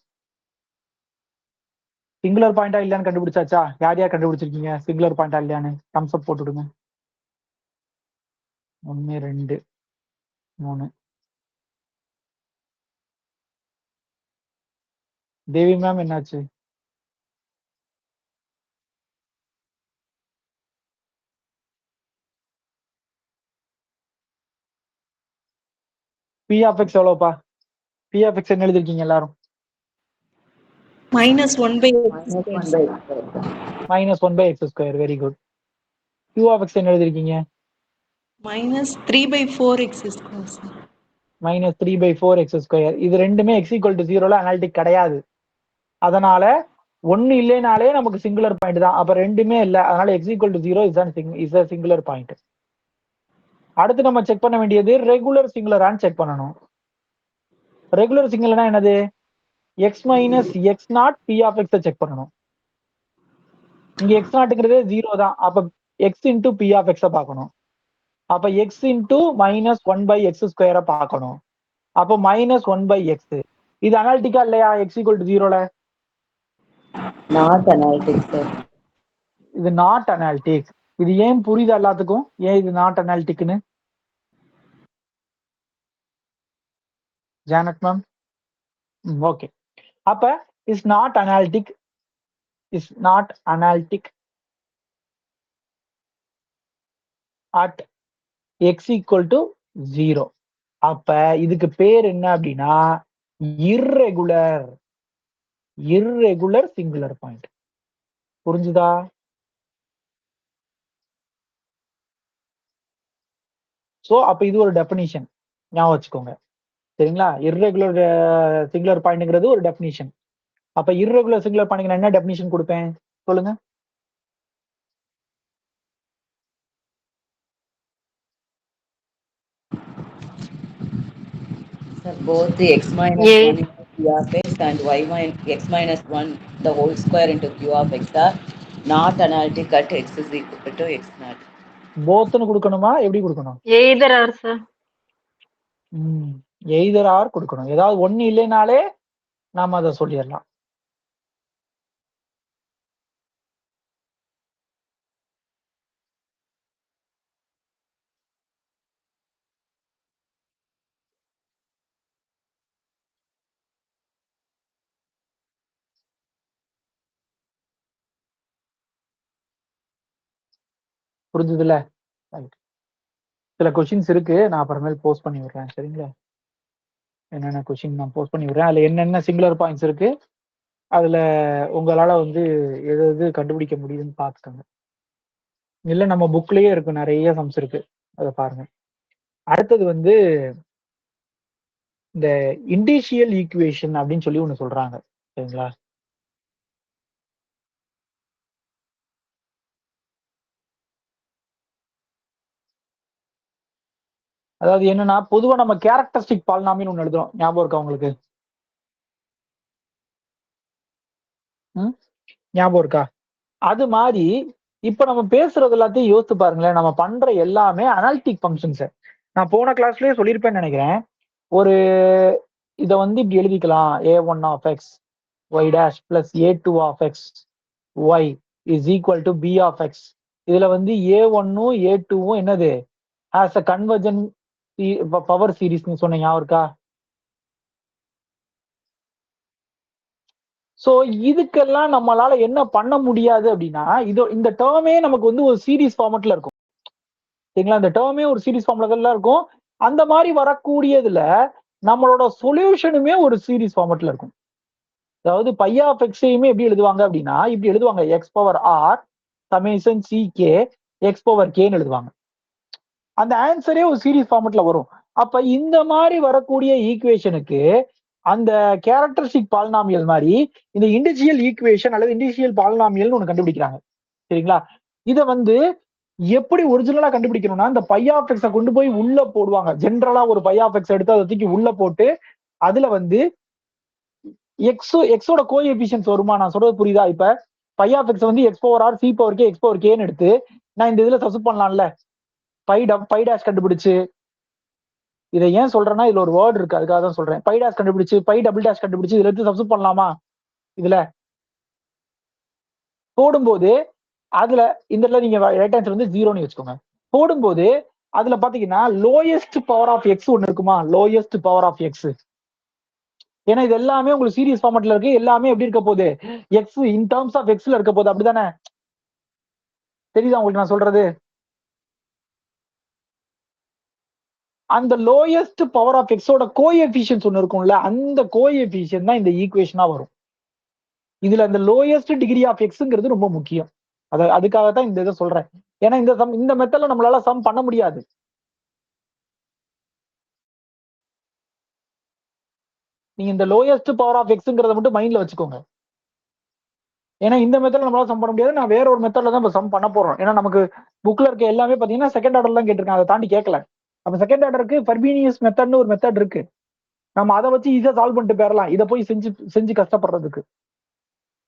சிங்குலர் பாயிண்டா இல்லையான்னு கண்டுபிடிச்சாச்சா? யார் யார் கண்டுபிடிச்சிருக்கீங்க சிங்குலர் பாயிண்டா இல்லையான்னு? தம்ஸ் அப் போட்டு விடுங்க. 1 2 3. தேவி மேம் என்னாச்சு? பி ஆஃப் எக்ஸ் எவ்வளோப்பா? பி ஆஃப் எக்ஸ் என்ன எழுதிருக்கீங்க எல்லாரும்? -1/x². -1/x². Very good. Q of x என்ன எழுதிருக்கீங்க? -3/4x². -3/4x². இது ரெண்டுமே எக்ஸ் ஈக்குவல் டு 0ல அனாலிட்டிக் கிடையாது. அதனால 1 இல்லைனாலே நமக்கு சிங்குலர் பாயிண்ட் தான். அப்ப ரெண்டுமே இல்லை, அதனால x equal to 0 is a singular point. அடுத்து நம்ம செக் பண்ண வேண்டியது ரெகுலர் சிங்குலரான்னு செக் பண்ணணும். ரெகுலர் சிங்குலர்னா என்னது? X minus x naught p of x check பண்ணணும். இங்க எக்ஸ் நாட்டுங்கிறது 0 தான். அப்ப எக்ஸ் இன்டூ பி ஆஃப் எக்ஸை பார்க்கணும். அப்ப எக்ஸ் இன்டூ -1/x² பார்க்கணும். அப்போ -1/x. இது அனாலிட்டிக்கா இல்லையா எக்ஸ் ஈக்குவல் டு 0ல? Not analytic sir. இது நாட் அனாலிட்டிக். இது ஏன் புரியுது எல்லாத்துக்கும்? ஏன் இது நாட் அனாலிட்டிக்னு? Janet ma'am? ஓகே. அப்ப is not analytic at x equal to 0. அப்ப இதுக்கு பேர் என்ன அப்படின்னா இர்ரெகுலர் சிங்குலர் பாயிண்ட். புரிஞ்சுதா? சோ அப்ப இது ஒரு டெபினிஷன், ஞாபகம் வச்சுக்கோங்க. சரிங்களா? இர்ரெகுலர் சிங்குலர் பாயிண்ட்ங்கிறது ஒரு டெபினிஷன். அப்ப இர்ரெகுலர் சிங்குலர் பாயிண்ட் நான் என்ன டெபினிஷன் கொடுப்பேன் சொல்லுங்க? Sir, both the x minus 1 into q of x and x minus 1 the whole square into q of x are not analytic at x is equal to x naught. போத்னு கொடுக்கணுமா? எப்படி கொடுக்கணும்? Either are sir. Either R கொடுக்கணும். ஏதாவது ஒண்ணு இல்லைனாலே நாம அதை சொல்லிடலாம். புரிஞ்சுதுல? சில கொஸ்டின்ஸ் இருக்கு, நான் அப்புறமேல் போஸ்ட் பண்ணி விடுறேன். சரிங்களா? என்னென்ன கொஸ்டின் நான் போஸ்ட் பண்ணி விடுறேன். அதுல என்னென்ன சிங்குலர் பாயிண்ட்ஸ் இருக்கு, அதுல உங்களால வந்து எது எது கண்டுபிடிக்க முடியுதுன்னு பார்த்துக்கோங்க. இல்ல நம்ம புக்லயே இருக்கு, நிறைய சம்ஸ் இருக்கு, அதை பாருங்க. அடுத்தது வந்து இந்த இண்டிஷியல் ஈக்குவேஷன் அப்படின்னு சொல்லி ஒண்ணு சொல்றாங்க. சரிங்களா? அதாவது என்னன்னா, பொதுவா நம்ம கேரக்டரிஸ்டிக் பாலினாமியல் ஒண்ணு எழுதுறோம். ஞாபகம் இருக்கா உங்களுக்கு? ஞாபகம் இருக்கா? அது மாதிரி இப்ப நம்ம பேசுறது எல்லாத்தையும் யோசித்து பாருங்களேன். நம்ம பண்ற எல்லாமே அனாலிட்டிக் ஃபங்க்ஷன்ஸ். நான் போன கிளாஸ்லயே சொல்லியிருப்பேன்னு நினைக்கிறேன். ஒரு இத வந்து இப்படி எழுதிக்கலாம். a1 of x y dash plus a2 of x y is equal to b of x. இதுல வந்து a1ம் a2வும் என்னது? as a convergent பவர் சீரிஸ்னு சொன்ன ஞாபகம் இருக்கா? சோ இதுக்கெல்லாம் நம்மளால என்ன பண்ண முடியாது அப்படின்னா, இந்த டேர்மே நமக்கு வந்து ஒரு சீரிஸ் ஃபார்மட்ல இருக்கும். சரிங்களா? இந்த டேர்மே ஒரு சீரிஸ் ஃபார்ம்ல இருக்கும். அந்த மாதிரி வரக்கூடியதுல நம்மளோட சொல்யூஷனுமே ஒரு சீரிஸ் ஃபார்மட்ல இருக்கும். அதாவது பை ஆஃப் எக்ஸையுமே எப்படி எழுதுவாங்க அப்படின்னா, இப்படி எழுதுவாங்க. X power r summation c k x power கேன்னு எழுதுவாங்க. அந்த ஆன்சரே ஒரு சீரிஸ் ஃபார்மட்ல வரும். அப்ப இந்த மாதிரி வரக்கூடிய ஈக்குவேஷனுக்கு அந்த கேரக்டரிஸ்டிக் பாலினாமியல் மாதிரி இந்த இண்டிஜியல் ஈக்குவேஷன் அல்லது இண்டிஜியல் பாலினாமியல்னு ஒண்ணு கண்டுபிடிக்கிறாங்க. சரிங்களா? இத வந்து எப்படி ஒரிஜினலா கண்டுபிடிக்கணும்னா, இந்த பை ஆஃப் எக்ஸ கொண்டு போய் உள்ள போடுவாங்க. ஜென்ரலா ஒரு பை ஆஃப் எக்ஸ் எடுத்து அதை தூக்கி உள்ள போட்டு அதுல வந்து எக்ஸோட கோஎஃபிஷியன்ட்ஸ் வருமா? நான் சொல்றது புரியுதா? இப்ப பை ஆஃப் எக்ஸ் வந்து x power r c power k x power கேன்னு எடுத்து நான் இந்த இதுல சப்ஸ்டிட் பண்ணலாம்ல. பை டேஷ் கண்டுபிடிச்சு, இதை ஏன் சொல்றேன்னா இதுல ஒரு வேர்ட் இருக்கு, அதுக்காக தான் சொல்றேன். பை டேஷ் கண்டுபிடிச்சு பை டபுள் டேஷ் கண்டுபிடிச்சு இதுல எடுத்து சப்ஸ்டிட் பண்ணலாமா? இதுல போடும்போது அதுல இந்த இடத்துல நீங்க ரைட் ஆன்சர் வந்து 0ன்னு வச்சுக்கோங்க. போடும்போது அதுல பாத்தீங்கன்னா லோயஸ்ட் பவர் ஆஃப் எக்ஸ் ஒன்னு இருக்குமா? Lowest power of x. ஏன்னா இது எல்லாமே உங்களுக்கு சீரிஸ் ஃபார்மட்ல இருக்கு. எல்லாமே எப்படி இருக்க போகுது? எக்ஸ் இன் டர்ம்ஸ் ஆஃப் எக்ஸ்ல இருக்க போகுது. அப்படிதானே? தெரியுதா உங்களுக்கு நான் சொல்றது? அந்த லோயஸ்ட் பவர் ஆஃப் எக்ஸோட கோஎஃபிஷியன்ஸ் ஒன்னு இருக்கும்ல, அந்த கோஎஃபிஷியன்ட் தான் இந்த ஈக்குவேஷனா வரும். இதுல அந்த லோயஸ்ட் டிகிரி ஆஃப் எக்ஸ்ங்கிறது ரொம்ப முக்கியம். அதுக்காக தான் இந்த இதை சொல்றேன். ஏன்னா இந்த மெத்தட்ல நம்மளால சம் பண்ண முடியாது. நீங்க இந்த லோயஸ்ட் பவர் ஆஃப் எக்ஸ்ங்கிறத மட்டும் மைண்ட்ல வச்சுக்கோங்க. ஏன்னா இந்த மெத்தட்ல நம்மளால சம் பண்ண முடியாது. நான் வேற ஒரு மெத்தட்ல தான் இப்ப சம் பண்ண போறோம். ஏன்னா நமக்கு புக்ல இருக்க எல்லாமே பாத்தீங்கன்னா செகண்ட் ஆர்டர்ல தான் கேட்டிருக்காங்க. அதை தாண்டி கேட்கல. அப்ப செகண்ட் ஆர்டருக்கு ஃபர்பீனியஸ் மெத்தட்னு ஒரு மெத்தட் இருக்கு. நம்ம அதை வச்சு ஈஸியா சால்வ் பண்ணிட்டு போயிடலாம். இதை போய் செஞ்சு கஷ்டப்படுறதுக்கு.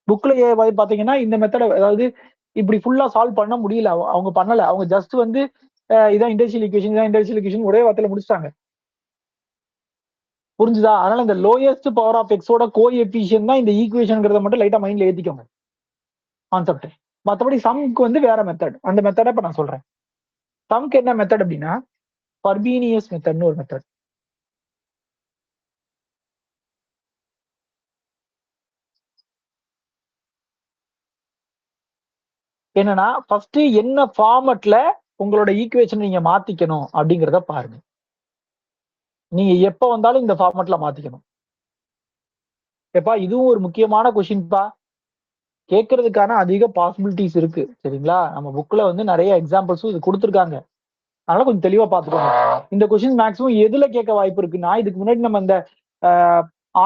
புக்லயே பாத்தீங்கன்னா இந்த மெத்தட், அதாவது இப்படி ஃபுல்லா சால்வ் பண்ண முடியல. அவங்க பண்ணல. அவங்க ஜஸ்ட் வந்து இதான் இண்டஸ்ட்ரியல் ஈக்குவேஷன், இதான் இண்டஸ்ட்ரியல் ஈக்குவேஷன் ஒரே வார்த்தையில முடிச்சிட்டாங்க. புரிஞ்சுதா? அதனால இந்த லோயஸ்ட் பவர் ஆஃப் எக்ஸோட கோஎஃபிஷியன்ட் தான் இந்த ஈக்குவேஷன்ங்கிறத மட்டும் லைட்டா மைண்ட்ல ஏத்திக்கோங்க கான்செப்ட். மற்றபடி சம்க்கு வந்து வேற மெத்தட். அந்த மெத்தட இப்ப நான் சொல்றேன். சம்க்கு என்ன மெத்தட் அப்படின்னா ஃபர்பீனியஸ் மெத்தட்னு ஒரு மெத்தட். என்னன்னா ஃபர்ஸ்ட் என்ன ஃபார்மட்ல உங்களோட ஈக்குவேஷன் நீங்க மாத்திக்கணும் அப்படிங்கறத பாருங்க. நீங்க எப்ப வந்தாலும் இந்த ஃபார்மட்ல மாத்திக்கணும். எப்பா இதுவும் ஒரு முக்கியமான கொஸ்டின்பா. கேட்கறதுக்கான அதிக பாசிபிலிட்டிஸ் இருக்கு. சரிங்களா? நம்ம புக்ல வந்து நிறைய எக்ஸாம்பிள்ஸும் இது கொடுத்துருக்காங்க. அதனால கொஞ்சம் தெளிவா பாத்துக்கோங்க. இந்த கொஸ்டின் மேக்ஸிமம் எதுல கேட்க வாய்ப்பு இருக்குன்னா, இதுக்கு முன்னாடி நம்ம இந்த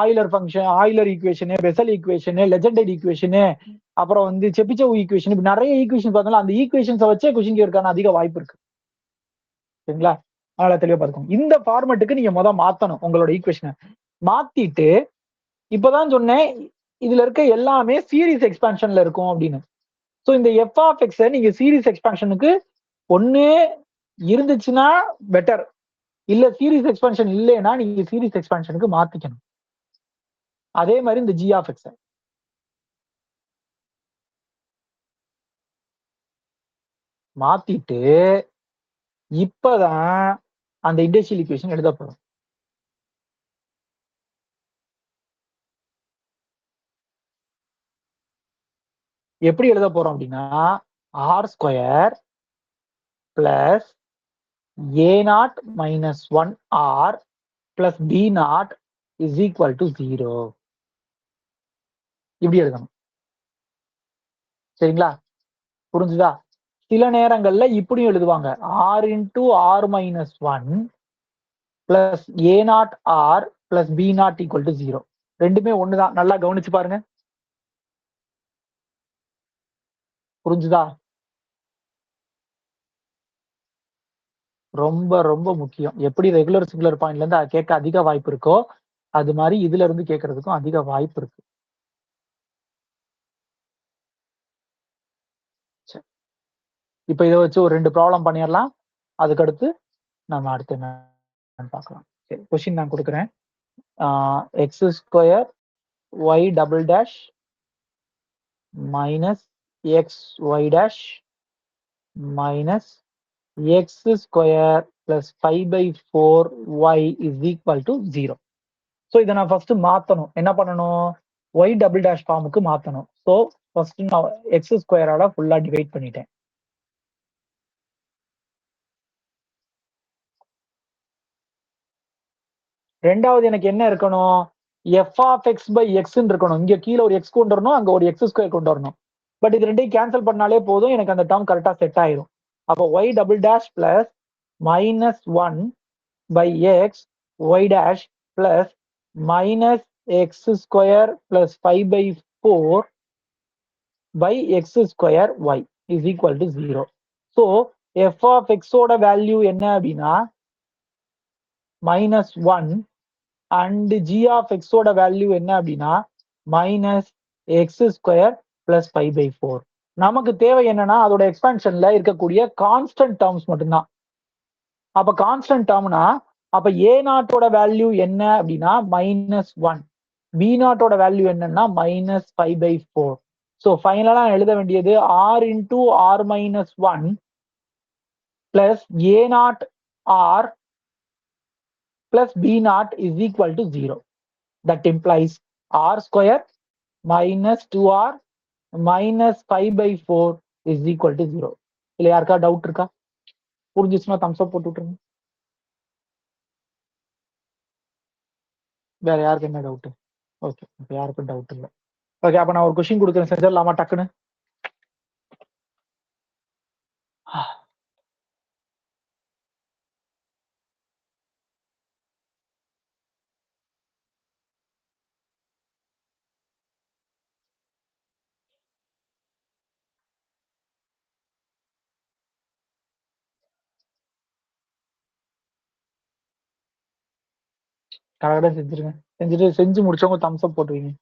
ஆயிலர் ஃபங்க்ஷன், ஆயிலர் ஈக்குவேஷனு, பெசல் ஈக்குவேஷனு, லெஜெண்டட் ஈக்குவேஷனு, அப்புறம் வந்து செபிச்சவ் ஈக்குவேஷன், இப்படி நிறைய ஈக்குவேஷன் பார்த்தாலும் அந்த ஈக்குவேஷன்ஸை வச்சே கொஸ்டின் கேட்கறதுக்கான அதிக வாய்ப்பு இருக்கு. சரிங்களா? அதனால தெளிவா பாத்துக்கோங்க. இந்த ஃபார்மேட்டுக்கு நீங்க மாத்தணும் உங்களோட ஈக்குவேஷனை. மாத்திட்டு இப்பதான் சொன்னேன் இதுல இருக்க எல்லாமே சீரிஸ் எக்ஸ்பான்ஷன்ல இருக்கும் அப்படின்னு. சோ இந்த எஃப் ஆஃப் எக்ஸ் நீங்க சீரிஸ் எக்ஸ்பான்ஷனுக்கு ஒண்ணு இருந்துச்சுன்னா பெட்டர், இல்ல சீரிஸ் எக்ஸ்பான்ஷன் இல்லைன்னா நீங்க சீரிஸ் எக்ஸ்பான்ஷனுக்கு மாத்திக்கணும். அதே மாதிரி இந்த ஜி ஆஃப் எக்ஸ் மாத்திட்டு இப்பதான் அந்த இண்டஸ்ட்ரியல் ஈக்குவேஷன் எழுத போறோம். எப்படி எழுத போறோம் அப்படின்னா r square plus A naught minus 1r plus b naught is equal to 0 இப்படி எழுதணும். சரிங்களா? புரிஞ்சுதா? சில நேரங்கள்ல இப்படியும் எழுதுவாங்க. R into R minus 1 plus A naught r plus b naught equal to 0. ரெண்டுமே ஒண்ணுதான். நல்லா கவனிச்சு பாருங்க. புரிஞ்சுதா? ரொம்ப ரொம்ப முக்கியம். எப்படி ரெகுலர் சிங்குலர் பாயிண்ட்ல இருந்து கேட்க அதிக வாய்ப்பு இருக்கோ அது மாதிரி இதுல இருந்து கேட்கறதுக்கும் அதிக வாய்ப்பு இருக்கு. இப்ப இதை வச்சு ஒரு 2 ப்ராப்ளம் பண்ணிடலாம். அதுக்கடுத்து நம்ம அடுத்து என்ன பார்க்கலாம். சரி, கொஸ்டின் நான் கொடுக்குறேன். X square y double dash minus x y dash minus x square plus 5/4y is equal to 0. So இதை நான் ஃபர்ஸ்ட் மாத்தணும். என்ன பண்ணணும்? ஒய் டபுள் டேஷ் ஃபார்முக்கு மாத்தணும். ஸோ ஃபர்ஸ்ட் நான் எக்ஸ் ஸ்கொயரால ஃபுல்லா டிவைட் பண்ணிட்டேன். ரெண்டாவது எனக்கு என்ன இருக்கணும்? எஃப் ஆஃப் எக்ஸ் பை எக்ஸ்ன்னு இருக்கணும். இங்க கீழே ஒரு எக்ஸ் கொண்டு வரணும், அங்க ஒரு எக்ஸ் ஸ்கொயர் கொண்டு வரணும். பட் இது ரெண்டையும் கேன்சல் பண்ணாலே போதும், எனக்கு அந்த டேர்ம் கரெக்டா செட் ஆயிரும். அப்போ y double dash plus -1 by x y dash plus minus x square plus 5/4 by x square y is equal to 0. So f of எக்ஸோட வேல்யூ என்ன அப்படின்னா -1 அண்ட் ஜி ஆஃப் எக்ஸோட வேல்யூ என்ன அப்படின்னா மைனஸ் எக்ஸ் ஸ்கொயர் பிளஸ் 5/4. நமக்கு தேவை என்னன்னா அதோட எக்ஸ்பான்ஷன்ல இருக்கக்கூடிய கான்ஸ்டன்ட் டேர்ம்ஸ் மட்டும்தான். அப்ப கான்ஸ்டன்ட் டேர்ம்னா அப்ப ஏ நாட்டோட வேல்யூ என்ன அப்படின்னா -1, பி நாட்டோட வேல்யூ என்னன்னா -5/4. ஸோ ஃபைனலா எழுத வேண்டியது r into r -1 plus A naught r plus b naught is equal to 0. That implies r square minus 2r minus 5/4 is equal to 0. இல்ல யாருக்கா டவுட் இருக்கா? புரிஞ்சிச்சுன்னா தம்ஸ் அப் போட்டு விட்டுருங்க. வேற யாருக்கு என்ன டவுட்? ஓகே, இப்ப யாருக்கும் டவுட் இல்லை. ஓகே, அப்ப நான் ஒரு கொஸ்டின் கொடுக்குறேன், செஞ்சிடலாமா டக்குன்னு? கரெக்டா செஞ்சிருங்க. செஞ்சு முடிச்சவங்க தம்ஸ் அப் போட்டுருவீங்க.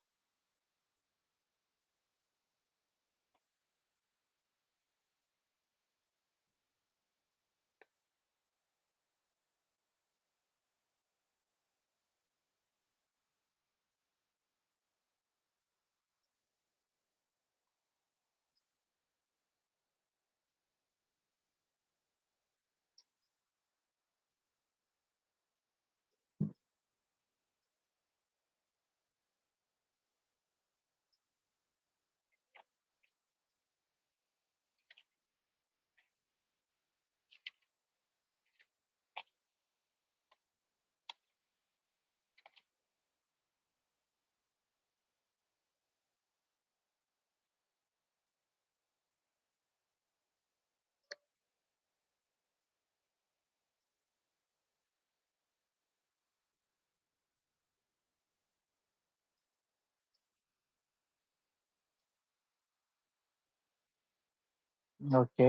ஓகே,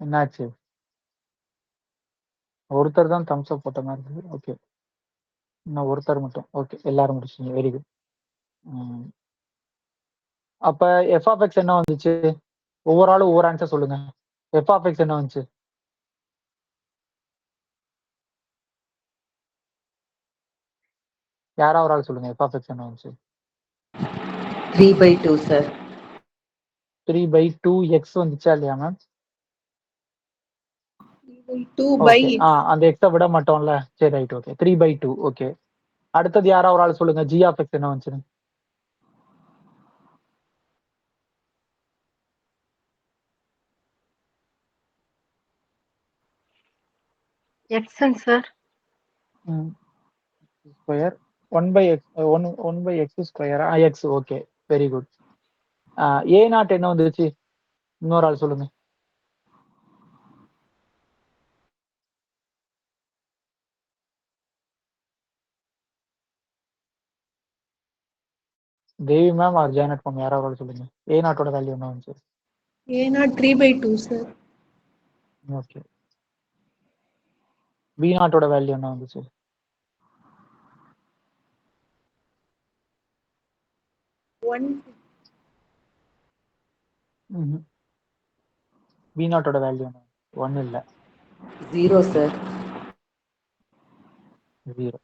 என்னாச்சு? ஒருத்தர் தான் தம்ஸ் அப் போட்ட மாதிரி இருக்குது. ஓகே, இன்னும் ஒருத்தர் மட்டும். ஓகே, எல்லாரும் முடிச்சிங்க. Very good. அப்ப எஃப் ஆஃப் எக்ஸ் என்ன வந்துச்சு? ஒவ்வொரு ஆளும் ஒவ்வொரு ஆன்சர் சொல்லுங்க. எஃப் ஆஃப் எக்ஸ் என்ன வந்துச்சு? யாரா ஒரு ஆள் சொல்லுங்க. எஃப் ஆஃப் எக்ஸ் என்ன வந்துச்சு? 3/2 சார். 3/2 எக்ஸ் வந்துச்சா இல்லையா மேம்? ஓகே அந்த எக்ஸை விட மாட்டோம்ல. சரி ரைட் ஓகே 3/2 ஓகே. அடுத்தது யாரா ஒரு ஆள் சொல்லுங்க g of x என்ன வந்துச்சு? எக்ஸன் sir. Square 1/x square x okay very good. a naught என்ன வந்துருச்சு? இன்னொரு ஆள் சொல்லுங்க. Devi ma'am or Janet ma'am யாராவது சொல்லுங்க. a நாட்டோட வேல்யூ என்ன வந்துச்சு? a naught 3/2 sir. Okay. b நாட்டோட வேல்யூ என்ன வந்துச்சு? 1. b நாட்டோட வேல்யூ என்ன? 1 இல்ல 0 சார். 0.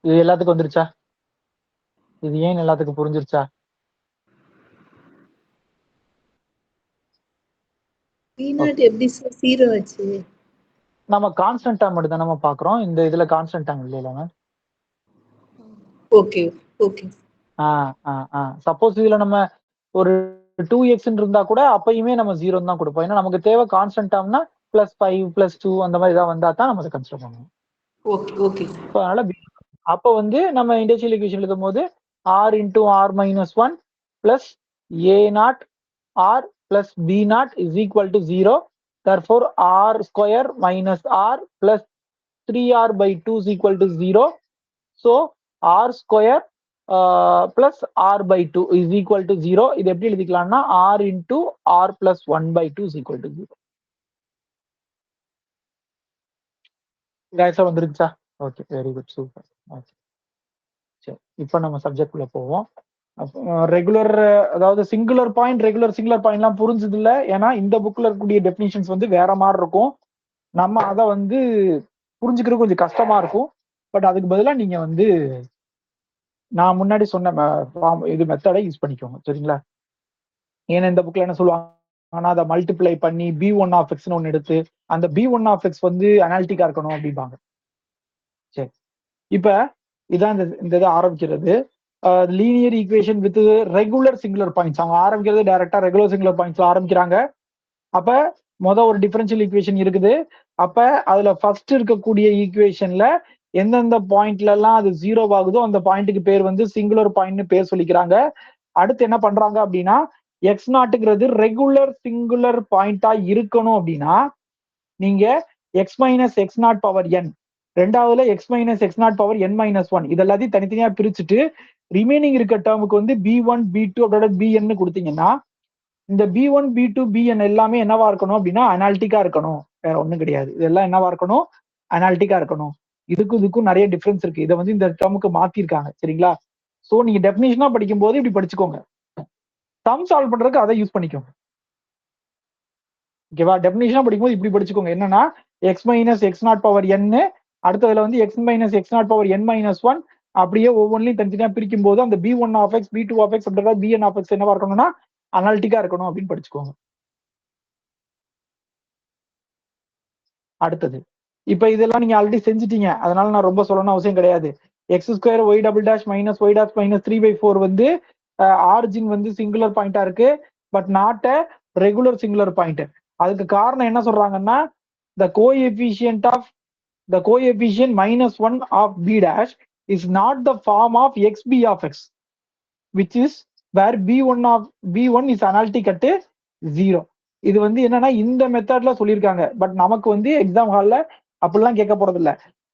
இது எல்லாத்துக்கும் வந்துருச்சா? இது ஏன் எல்லாத்துக்கும் புரிஞ்சிருச்சா? b நாட் எப்படி சார் 0 ஆச்சு? நம்ம கான்ஸ்டன்ட் டேர்ம் மட்டும் தான் நம்ம பாக்குறோம். இந்த இதுல கான்ஸ்டன்ட் டேர்ம் இல்லைல மேம். Okay okay. சப்போஸ் இதுல நம்ம ஒரு 2x இருந்தா கூட அப்பயுமே நம்ம 0 தான் கொடுப்போம். ஏன்னா நமக்கு தேவை கான்ஸ்டன்ட் டேர்ம்னா +5 +2 அந்த மாதிரி ஏதாவது வந்தா தான் நம்ம அதை கன்சிடர் பண்ணுவோம். Okay okay. அதனால அப்ப வந்து நம்ம இண்டஸ்ட்ரியல் ஈக்குவேஷன் எழுதும் போது r × r - 1 plus a naught r plus b naught is equal to 0. Therefore r square minus r plus 3r/2 is equal to 0. So r square plus r/2 is equal to 0. இது எப்படி எழுதிக்கலாம்னா r into r plus 1/2 is equal to 0. கைஸா வந்துருச்சா? Okay very good super. Okay சரி இப்போ நம்ம subject குள்ள போவோம். Regular அதாவது singular point singular பாயிண்ட்லாம் புரிஞ்சது இல்லை. ஏன்னா இந்த புக்ல இருக்கக்கூடிய டெஃபினிஷன்ஸ் வந்து வேற மாதிரி இருக்கும். நம்ம அதை வந்து புரிஞ்சுக்கிறது கொஞ்சம் கஷ்டமா இருக்கும். பட் அதுக்கு பதிலாக நீங்க வந்து நான் முன்னாடி சொன்ன இது மெத்தடை யூஸ் பண்ணிக்கோங்க சரிங்களா? ஏன்னா இந்த புக்ல என்ன சொல்லுவாங்க, ஆனா அதை மல்டிப்ளை பண்ணி b1 ஒன்னு எடுத்து அந்த b1 வந்து அனாலிட்டிக்கா இருக்கணும் அப்படிம்பாங்க. சரி இப்ப இதான் இந்த இதை ஆரம்பிக்கிறது. Linear equation with regular singular points. அவங்க ஆரம்பிக்கிறது டைரக்டா ரெகுலர் சிங்குலர் பாயிண்ட்ஸ்ல ஆரம்பிக்கிறாங்க. அப்ப ஒரு டிஃபரன்ஷியல் ஈக்குவேஷன் இருக்குது. அப்ப அதுல ஃபர்ஸ்ட் இருக்கக்கூடிய ஈக்குவேஷன்ல எந்தெந்த பாயிண்ட்ல எல்லாம் அது 0 ஆகுதோ அந்த பாயிண்ட்டுக்கு பேர் வந்து சிங்குலர் பாயிண்ட்னு பேர் சொல்லிக்கிறாங்க. அடுத்து என்ன பண்றாங்க அப்படின்னா எக்ஸ் நாட்டுங்கிறது ரெகுலர் சிங்குலர் பாயிண்டா இருக்கணும் அப்படின்னா நீங்க x - x0 ரெண்டாவதுல x - x0 இது எல்லாத்தையும் தனித்தனியா பிரிச்சுட்டு ரிமைனிங் இருக்க டேர்முக்கு வந்து b1 b2 அதோட bn கொடுத்தீங்கன்னா இந்த b1 b2 bn எல்லாமே என்னவா இருக்கணும் அப்படின்னா அனாலிட்டிக்கா இருக்கணும். வேற ஒண்ணும் கிடையாது. இதெல்லாம் என்னவா இருக்கணும்? அனாலிட்டிக்கா இருக்கணும். இதுக்கும் நிறைய டிஃபரன்ஸ் இருக்கு. இதை வந்து இந்த டேர்முக்கு மாத்திருக்காங்க சரிங்களா? சோ நீங்க டெஃபினிஷனா படிக்கும் போது இப்படி படிச்சுக்கோங்க. சம் சால்வ் பண்றதுக்கு அதை யூஸ் பண்ணிக்கோங்க. ஓகேவா? டெஃபினிஷனா படிக்கும்போது இப்படி படிச்சுக்கோங்க. என்னன்னா x - x0 அடுத்ததுல வந்து x - x0 அப்படியே ஒவ்வொன்றையும் தனித்தனியா பிரிக்கும் போது அந்த b1 b2 bn என்னவா இருக்கணும்னா அனாலிட்டிக்கா இருக்கணும் அப்படின்னு படிச்சுக்கோங்க. அடுத்தது இப்ப இதெல்லாம் நீங்க ஆல்ரெடி செஞ்சுட்டீங்க, அதனால நான் ரொம்ப சொல்லணும்னு அவசியம் கிடையாது. x² y - y' - 3/4 வந்து ஆரிஜின் வந்து சிங்குலர் பாயிண்டா இருக்கு. But not a regular singular point. அதுக்கு காரணம் என்ன சொல்றாங்கன்னா the coefficient -1 of b dash is not the form of xb of x, which is where b1 is analytic at 0. இது வந்து என்னன்னா இந்த மெத்தட்ல சொல்லியிருக்காங்க. பட் நமக்கு வந்து எக்ஸாம் ஹால்ல அப்படிலாம் கேட்க போறது இல்ல.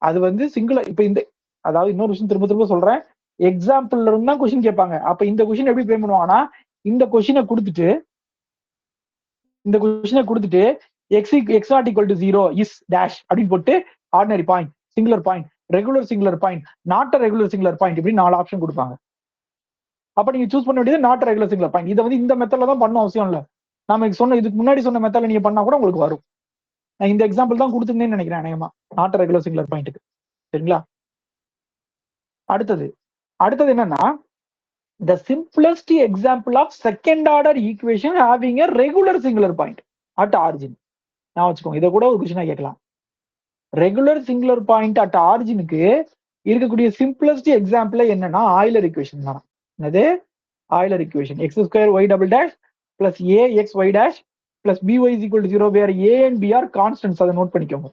அது வந்து சிங்குலர். இப்ப இந்த அதாவது இன்னொரு விஷயம் திரும்ப சொல்றேன், எக்ஸாம்பிள்ல இருந்து தான் கொஸ்டின் கேட்பாங்க. அப்ப இந்த கொஸ்டின் எப்படி ஃப்ரேம் பண்ணுவாங்கன்னா இந்த கொஸ்டினை கொடுத்துட்டு x not equal to 0 is dash அப்படின்னு போட்டு ordinary point, singular point, regular singular point, not regular singular point இப்படி 4 ஆப்ஷன் கொடுப்பாங்க. அப்ப நீங்க சூஸ் பண்ண வேண்டியது நாட் ரெகுலர் சிங்குலர் பாயிண்ட். இதை வந்து இந்த மெத்தட்ல தான் பண்ண அவசியம் இல்லை. நம்ம இதுக்கு முன்னாடி சொன்ன மெத்தட்ல நீங்க பண்ணா கூட உங்களுக்கு வரும். நான் இந்த எக்ஸாம்பிள் தான் கொடுத்துருந்தேன்னு நினைக்கிறேன் அநேகமா நாட் ரெகுலர் சிங்குலர் பாயிண்ட்டுக்கு. சரிங்களா? அடுத்தது என்னன்னா the simplest example of second order equation having a regular singular point at origin. நான் வச்சுக்கோங்க. இதை கூட ஒரு கொஸ்டினா கேட்கலாம். ரெகுலர் சிங்குலர் பாயிண்ட் அட் ஆரிஜினுக்கு இருக்கக்கூடிய சிம்பிளஸ்ட் எக்ஸாம்பிள் என்னன்னா ஆயிலர் ஈக்குவேஷன் தான். என்னது? Euler equation. X square y double dash plus a x y dash plus b y is equal to 0 where a and b are constants. அதை note பண்ணிக்கோங்க.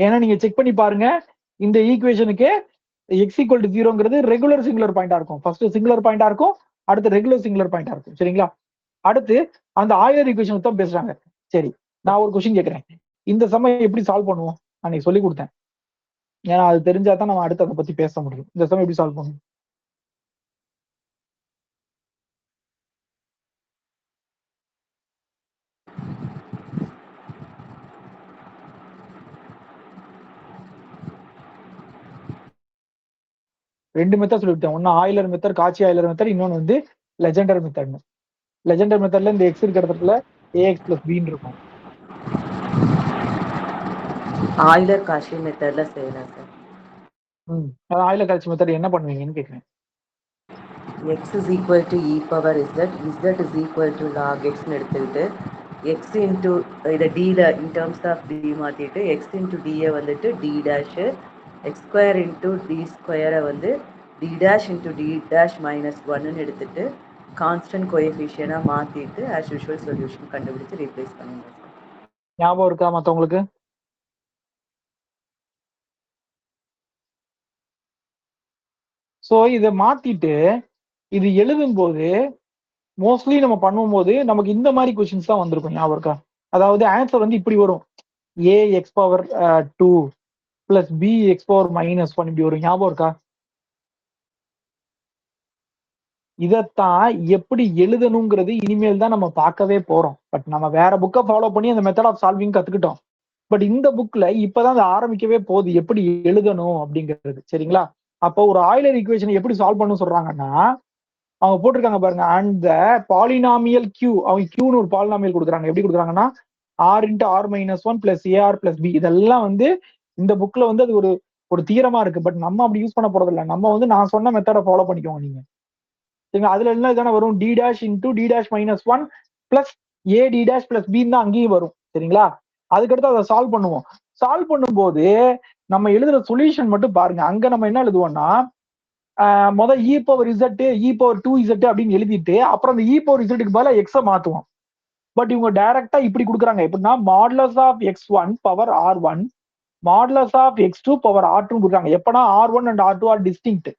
ஏன்னா நீங்க check பண்ணி பாருங்க, இந்த ஈக்குவேஷனுக்கு எக்ஸ் ஈக்குவல் டு 0ங்கிறது ரெகுலர் சிங்குலர் பாயிண்டா இருக்கும். ஃபர்ஸ்ட் சிங்குலர் பாயிண்டா இருக்கும், அடுத்து ரெகுலர் சிங்குலர் பாயிண்டா இருக்கும். சரிங்களா? அடுத்து அந்த ஆயிலர் ஈக்குவேஷன் தான் பேசுறாங்க. சரி, நான் ஒரு கொஸ்டின் கேட்கிறேன். இந்த சமயம் எப்படி சால்வ் பண்ணுவோம்? நான் சொல்லி கொடுத்தேன். ஏன்னா அது தெரிஞ்சா தான் நம்ம அடுத்து அதை பத்தி பேச முடியும். இந்த சமயம் எப்படி சால்வ் பண்ணுவோம்? ரெண்டு மெத்தட் சொல்லிவிட்டேன். ஒன்னு ஆயிலர் மெத்தட், காட்சி ஆயிலர் மெத்தட், இன்னொன்னு வந்து லெஜெண்டர் மெத்தட்னு. லெஜெண்டர் மெத்தட்ல இந்த எக்ஸ் இருக்கிற இடத்துல ஏஎக்ஸ் பிளஸ் பின்னு இருக்கும். ஆயிலர் காஷி மெத்தட்ல செய்யலாம் சார். ஆயிலர் காட்சி மெத்தட் என்ன பண்ணுவீங்கன்னு கேட்குறேன். x is equal to e power z is equal to log x னு எடுத்துக்கிட்டு x into இதை d in terms of d மாற்றிட்டு x into d வந்துட்டு d dash x square into d square வந்து d dash into d dash minus 1ன்னு எடுத்துட்டு constant கோஎஃபிஷியனாக மாற்றிட்டு as usual solution கண்டுபிடிச்சு replace பண்ணுங்க. ஞாபகம் இருக்கா மற்றவங்களுக்கு? ஸோ இதை மாத்திட்டு இது எழுதும் போது மோஸ்ட்லி நம்ம பண்ணும்போது நமக்கு இந்த மாதிரி கொஸ்டின்ஸ் தான் வந்திருக்கும். ஞாபகம் இருக்கா? அதாவது ஆன்சர் வந்து இப்படி வரும், a x power 2 plus b x power -1 இப்படி வரும். ஞாபகம் இருக்கா? இதைத்தான் எப்படி எழுதணுங்கிறது இனிமேல் தான் நம்ம பார்க்கவே போறோம். பட் நம்ம வேற புக்கை ஃபாலோ பண்ணி அந்த மெத்தட் ஆஃப் சால்விங் கத்துக்கிட்டோம். பட் இந்த புக்ல இப்பதான் அது ஆரம்பிக்கவே போகுது எப்படி எழுதணும் அப்படிங்கிறது. சரிங்களா? அப்போ ஒரு ஆயிலர் ஈக்குவேஷன் எப்படி சால்வ் பண்ண சொல்றாங்கன்னா, அவங்க போட்டிருக்காங்க பாருங்க, அண்ட் த பாலினாமியல் கியூ, அவங்க கியூன்னு ஒரு பாலினாமியல் கொடுக்குறாங்க. எப்படி கொடுக்குறாங்கன்னா r into r minus 1 plus a r plus b. இதெல்லாம் வந்து இந்த புக்ல வந்து அது ஒரு ஒரு தீரமா இருக்கு. பட் நம்ம அப்படி யூஸ் பண்ண போறது இல்லை. நம்ம வந்து நான் சொன்ன மெத்தடை ஃபாலோ பண்ணிக்கோங்க நீங்க. சரிங்களா? அதுல என்ன தானே வரும், D dash into d dash -1 plus a d dash plus b தான் அங்கேயும் வரும். சரிங்களா? அதுக்கடுத்து அதை சால்வ் பண்ணுவோம். சால்வ் பண்ணும்போது நம்ம எழுதுற சொல்யூஷன் மட்டும் பாருங்க. அங்க நம்ம என்ன எழுதுவோம்னா முதல் e power z e power 2z அப்படின்னு எழுதிட்டு அப்புறம் அந்த இ பவர் இசட்டுக்கு பதிலாக எக்ஸை மாத்துவோம். பட் இவங்க டைரக்டா இப்படி கொடுக்குறாங்க. எப்படின்னா modulus of x1 power r1 modulus of x2 power r2 கொடுக்குறாங்க. எப்பனா r1 and r2 R distinct.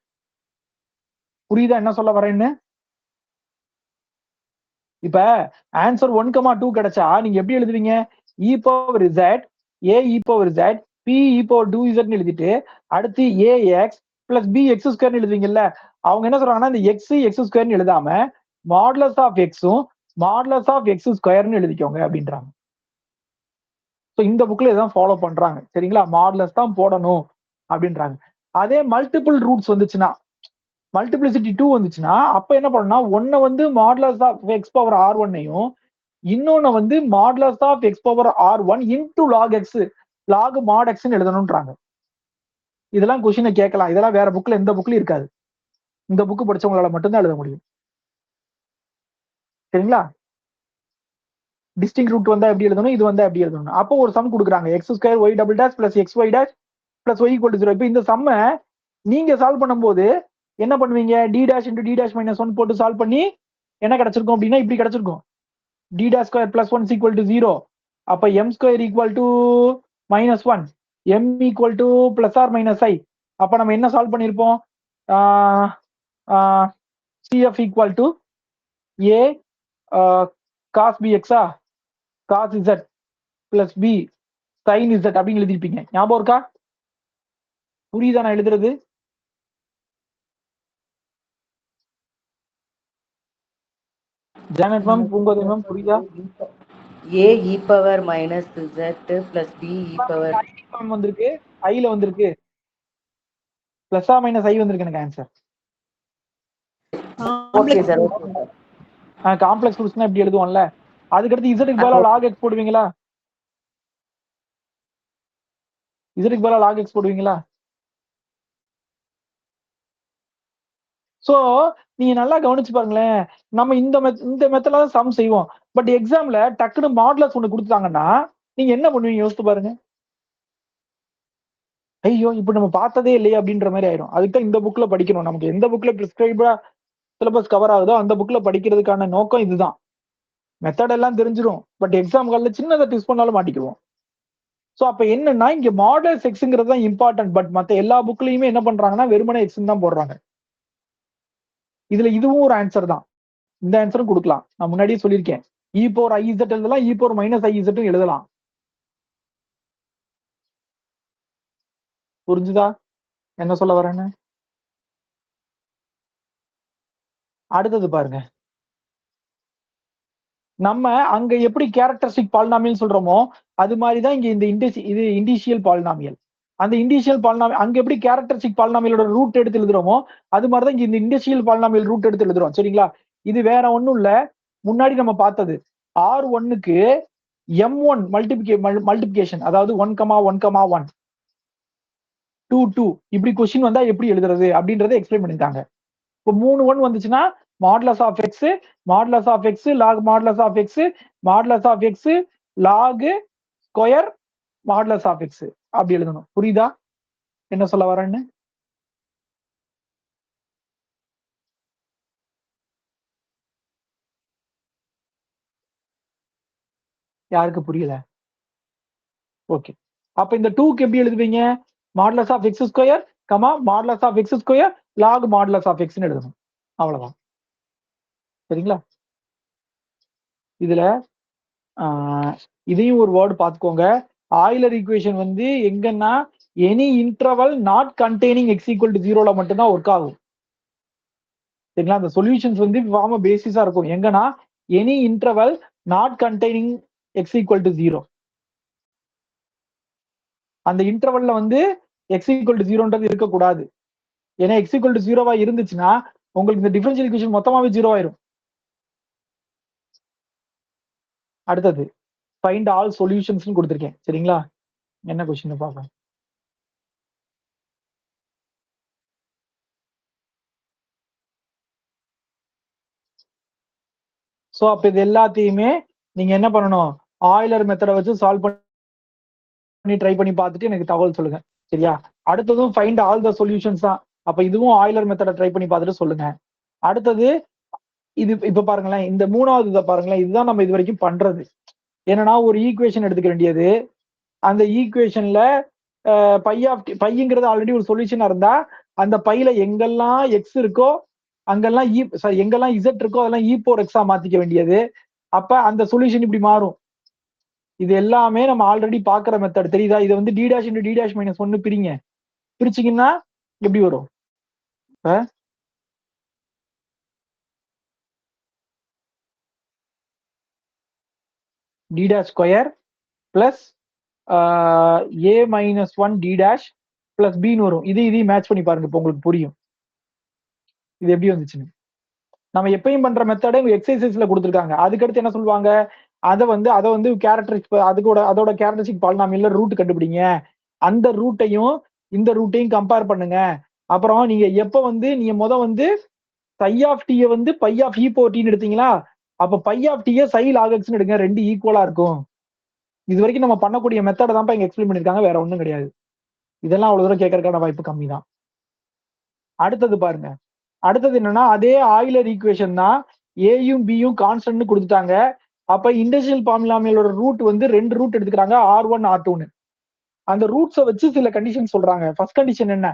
புரியுதா என்ன சொல்ல வரேன்னு? இப்ப ஆன்சர் 1,2 கிடைச்சா நீங்க எப்படி எழுதுவீங்க? இ பவர் z ஏ e power z B e power 2z எழுதிட்டு அடுத்து ax பிளஸ் பி எக்ஸ் ஸ்கொயர்னு எழுதுவீங்கல்ல. அவங்க என்ன சொல்றாங்கன்னா இந்த எக்ஸ் எக்ஸ் ஸ்கொயர்னு எழுதாம மாடுலஸ் ஆஃப் எக்ஸும் மாடுலஸ் ஆஃப் எக்ஸ் ஸ்கொயர்னு எழுதிக்கோங்க அப்படின்றாங்க. ஸோ இந்த புக்ல இதான் ஃபாலோ பண்றாங்க. சரிங்களா? மாடுலஸ் தான் போடணும் அப்படின்றாங்க. அதே மல்டிபிள் ரூட்ஸ் வந்துச்சுன்னா, மல்டிபிளிசிட்டி 2 வந்துச்சுன்னா அப்ப என்ன பண்ணணும்னா ஒன்ன வந்து மாடுலஸ் ஆஃப் எக்ஸ் பவர் r1ஐயும் இன்னொன்னு வந்து modulus of x power r1 into log x log mod எக்ஸ்ன்னு எழுதணும்ன்றாங்க. இதெல்லாம் கொஸ்டினை கேட்கலாம். இதெல்லாம் வேற புக்ல எந்த புக்லயும் இருக்காது. இந்த புக்கு படிச்சவங்களால மட்டும்தான் எழுத முடியும். சரிங்களா? டிஸ்டிங் ரூட் வந்தா எப்படி எழுதணும், இது வந்தா எப்படி எழுதணும். அப்போ ஒரு சம் கொடுக்குறாங்க, x square y double dash plus x y dash plus y equal to 0. இப்போ இந்த சம்மை நீங்க சால்வ் பண்ணும்போது என்ன பண்ணுவீங்க? D dash into d dash -1 போட்டு சால்வ் பண்ணி என்ன கிடைச்சிருக்கும் அப்படின்னா இப்படி கிடைச்சிருக்கும், d dash square plus 1 equal to 0. அப்ப m square equal to -1 m equal to plus or minus i. அப்ப நம்ம என்ன சால்வ் பண்ணியிருப்போம்? CF equal to A cos b எக்ஸா cos z plus b sine z அப்படின்னு எழுதிருப்பீங்க. ஞாபகம் இருக்கா? புரியுதா நான் எழுதுறது? ஜானட் மேம், பூங்கோதை மேம், புரியுதா? A e power minus z plus b e power வந்திருக்கு, ஐல வந்திருக்கு, பிளஸ் ஆ மைனஸ் ஐ வந்திருக்கு எனக்கு ஆன்சர். Okay sir. காம்ப்ளெக்ஸ் ரூட்ஸ்னா எப்படி எழுதுவோம்ல, அதுக்கடுத்து இசட்டுக்கு பதிலா லாக் எக்ஸ் போடுவீங்களா? இசட்டுக்கு பதிலா லாக் எக்ஸ் போடுவீங்களா? சோ நீங்க நல்லா கவனிச்சு பாருங்களேன், நம்ம இந்த மெத்தட்ல தான் சம் செய்வோம். பட் எக்ஸாம்ல டக்குன்னு மாடலஸ் ஒண்ணு கொடுத்தாங்கன்னா நீங்க என்ன பண்ணுவீங்க யோசித்து பாருங்க. ஐயோ இப்ப நம்ம பார்த்ததே இல்லையே அப்படின்ற மாதிரி ஆயிடும். அதுக்கு தான் இந்த புக்ல படிக்கணும். நமக்கு எந்த புக்ல பிரிஸ்கிரைபா சிலபஸ் கவர் ஆகுதோ அந்த புக்ல படிக்கிறதுக்கான நோக்கம் இதுதான். மெத்தட் எல்லாம் தெரிஞ்சிடும், பட் எக்ஸாம் காலில் சின்னதை டிஸ்ட் பண்ணாலும் மாட்டிக்குவோம். ஸோ அப்ப என்னன்னா இங்க மாடல் எக்ஸ்ங்கிறது தான் இம்பார்ட்டன்ட். பட் மற்ற எல்லா புக்லயுமே என்ன பண்றாங்கன்னா வெறுமனே எக்ஸ் தான் போடுறாங்க. இதுல இதுவும் ஒரு ஆன்சர் தான். இந்த ஆன்சரும் கொடுக்கலாம். நான் முன்னாடியே சொல்லியிருக்கேன். இ போர் ஐஇசட் எழுதலாம், இ போர் மைனஸ் ஐஇசட்டும் எழுதலாம். புரிஞ்சுதா என்ன சொல்ல வரேன்னு? அடுத்தது பாருங்க. நம்ம அங்க எப்படி கேரக்டரிஸ்டிக் பாலினாமியல் சொல்றோமோ அது மாதிரி தான் இங்க இந்த இது இண்டிஷியல் பாலினாமியல். அந்த இண்டிஷியல் பாலினாமியல் அங்க எப்படி கேரக்டரிஸ்டிக் பாலினாமியலோட ரூட் எடுத்து எழுதுறோமோ அது மாதிரி தான் இங்க இந்த இண்டிஷியல் பாலினாமியல் ரூட் எடுத்து எழுதுறோம். சரிங்களா? இது வேற ஒண்ணும் இல்ல, முன்னாடி நம்ம பார்த்தது R1க்கு M1 மல்டிபிகேஷன், அதாவது 1,1,1 2 2 இப்படி கொஸ்டின் வந்தா எப்படி எழுதுறது அப்படின்றத எக்ஸ்பிளைன் பண்ணிருக்காங்க. இப்போ 3 1 வந்துச்சுன்னா modulus of x, modulus of x log modulus of x, modulus of x log square modulus of x அப்படி எழுதணும். புரியுதா என்ன சொல்ல வரேன்னு? யாருக்கு புரியல? ஓகே. அப்ப இந்த 2க்கு எப்படி எழுதுவீங்க? Modulus of x square comma modulus of x square log modulus of எக்ஸ்னு எழுதணும். அவ்வளவுதான். சரிங்களா? இதுல இதையும் ஒரு வேர்டு பார்த்துக்கோங்க. ஆயிலர் ஈக்குவேஷன் வந்து எங்கன்னா any interval not containing x equal to 0ல மட்டும்தான் ஒர்க் ஆகும். சரிங்களா? அந்த சொல்யூஷன்ஸ் வந்து ஃபார்ம் பேசிஸா இருக்கும். எங்கன்னா any interval not containing x equal to 0. அந்த இன்டர்வல்ல வந்து எக்ஸ் ஈக்குவல் டு 0ன்றது இருக்கக்கூடாது. ஏன்னா எக்ஸ் ஈக்குவல் டு 0வா இருந்துச்சுன்னா உங்களுக்கு இந்த டிஃபரன்ஷியல் ஈக்குவேஷன் மொத்தமாவே 0 ஆயிரும். அடுத்தது ஃபைண்ட் ஆல் சொல்யூஷன்ஸ் கொடுத்திருக்கேன். சரிங்களா? என்ன கொஸ்டின் பார்ப்போம். சோ அப்ப இது எல்லாத்தையுமே நீங்க என்ன பண்ணணும்? ஆயிலர் மெத்தடை வச்சு சால்வ் பண்ணி ட்ரை பண்ணி பார்த்துட்டு எனக்கு தகவல் சொல்லுங்க. சரியா? அடுத்ததும் ஃபைண்ட் ஆல் த சொல்யூஷன்ஸ் தான். அப்ப இதுவும் ஆயிலர் மெத்தடை ட்ரை பண்ணி பார்த்துட்டு சொல்லுங்க. அடுத்தது இது இப்ப பாருங்களேன், இந்த மூணாவது இதை பாருங்களேன், இதுதான் நம்ம இது வரைக்கும் பண்றது. என்னன்னா ஒரு ஈக்குவேஷன் எடுத்துக்க வேண்டியது, அந்த ஈக்குவேஷன்ல பைங்கிறது ஆல்ரெடி ஒரு சொல்யூஷனா இருந்தா அந்த பையில எங்கெல்லாம் எக்ஸ் இருக்கோ அங்கெல்லாம் எங்கெல்லாம் இசட் இருக்கோ அதெல்லாம் இ போர் எக்ஸா மாத்திக்க வேண்டியது. அப்ப அந்த சொல்யூஷன் இப்படி மாறும். இது எல்லாமே நம்ம ஆல்ரெடி பாக்குற மெத்தட். தெரியுதா? இதை வந்து t dash into t dash minus 1 பிரிங்க. பிரிச்சிங்கன்னா எப்படி வரும்? D dash square plus a minus 1 t dash plus பின்னு வரும். இதையும் மேட்ச் பண்ணி பாருங்க, இப்போ உங்களுக்கு புரியும் இது எப்படி வந்துச்சுன்னு. நம்ம எப்பயும் பண்ற மெத்தடை எக்ஸசைஸ்ல கொடுத்துருக்காங்க. அதுக்கடுத்து என்ன சொல்லுவாங்க? அதை வந்து கேரக்டரிஸ்டிக் அதோட கேரக்டரிஸ்டிக் பாலினாமியல்ல ரூட் கண்டுபிடிங்க. அந்த ரூட்டையும் இந்த ரூட்டையும் கம்பேர் பண்ணுங்க. அப்புறம் நீங்க எப்ப நீங்க வந்து சை ஆஃப் டி வந்து பை ஆஃப் இ போர் டின்னு எடுத்தீங்களா, அப்ப phi of t psi log எக்ஸ்னு எடுங்க. ரெண்டு ஈக்குவலா இருக்கும். இது வரைக்கும் நம்ம பண்ணக்கூடிய மெத்தடை தான் இங்க எக்ஸ்பிளைன் பண்ணிருக்காங்க, வேற ஒண்ணும் கிடையாது. இதெல்லாம் அவ்வளவு தூரம் கேட்கறதுக்கான வாய்ப்பு கம்மி தான். அடுத்தது பாருங்க. அடுத்தது என்னன்னா அதே ஆயிலர் ஈக்குவேஷன் தான், ஏயும் பியும் கான்ஸ்டன்ட் கொடுத்துட்டாங்க. அப்ப இண்டஸ்ட்ரியல் பாலினாமியலோட ரூட் வந்து 2 ரூட் எடுத்துக்கிறாங்க, R1 R2ன்னு. அந்த ரூட்ஸை வச்சு சில கண்டிஷன் சொல்றாங்க. ஃபர்ஸ்ட் கண்டிஷன் என்ன?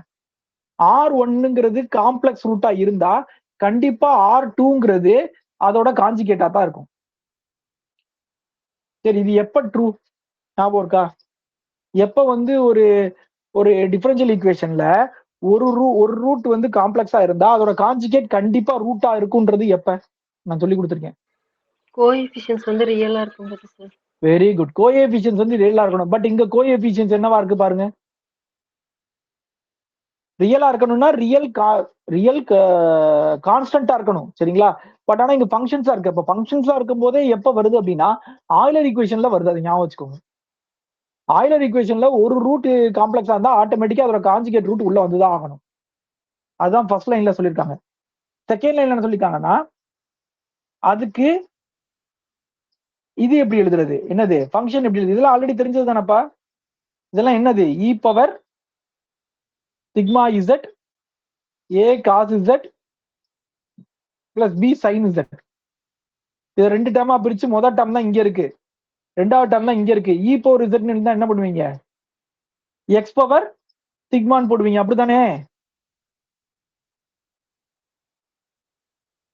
R1ங்கிறது காம்ப்ளெக்ஸ் ரூட்டா இருந்தா கண்டிப்பா R2ங்கிறது அதோட காஞ்சுகேட்டா தான் இருக்கும். சரி, இது எப்ப ட்ரூ ஞாபகம் இருக்கா? எப்ப ஒரு டிஃபரன்ஷியல் ஈக்குவேஷன்ல ஒரு ரூட் வந்து காம்ப்ளெக்ஸா இருந்தா அதோட காஞ்சுகேட் கண்டிப்பா ரூட்டா இருக்கும்ன்றது எப்ப நான் சொல்லி கொடுத்துருக்கேன். கோஎஃபிஷியன்ட்ஸ் வந்து ரியலா இருக்கும் சார். Very good. கோஎஃபிஷியன்ட்ஸ் வந்து ரியலா இருக்கணும். பட் இங்க கோஎஃபிஷியன்ட்ஸ் என்னவா இருக்கு பாருங்க. ரியலா இருக்கணும்னா ரியல் கான்ஸ்டன்டா இருக்கணும். சரிங்களா? பட் ஆனா இங்க ஃபங்க்ஷன்ஸா இருக்கு. அப்ப ஃபங்க்ஷன்ஸா இருக்கும் போதே எப்ப வருது அப்படின்னா ஆயிலர் ஈக்குவேஷன்ல வருது. அது ஞாபகம் வச்சுக்கோங்க. ஆயிலர் ஈக்குவேஷன்ல ஒரு ரூட் காம்ப்ளெக்ஸா இருந்தா ஆட்டோமேட்டிக்கா அதோட காஞ்சுகேட் ரூட் உள்ள வந்துதான் ஆகணும். அதுதான் ஃபர்ஸ்ட் லைன்ல சொல்லியிருக்காங்க. செகண்ட் லைன்ல என்ன சொல்லியிருக்காங்கன்னா அதுக்கு இது எப்படி எழுதுறது? என்னது ஃபங்க்ஷன் எப்படி எழுதுறது? இதெல்லாம் ஆல்ரெடி தெரிஞ்சது தானப்பா. இதெல்லாம் என்னது? E power sigma z a cos z plus b sine z. இது 2 டேர்மா பிரிச்சு முதல் டேர்ம் தான் இங்க இருக்கு, ரெண்டாவது டேர்ம் தான் இங்க இருக்கு. இ பவர் இசட்னு இருந்தா என்ன பண்ணுவீங்க? எக்ஸ் பவர் சிக்மான்னு போடுவீங்க, அப்படித்தானே?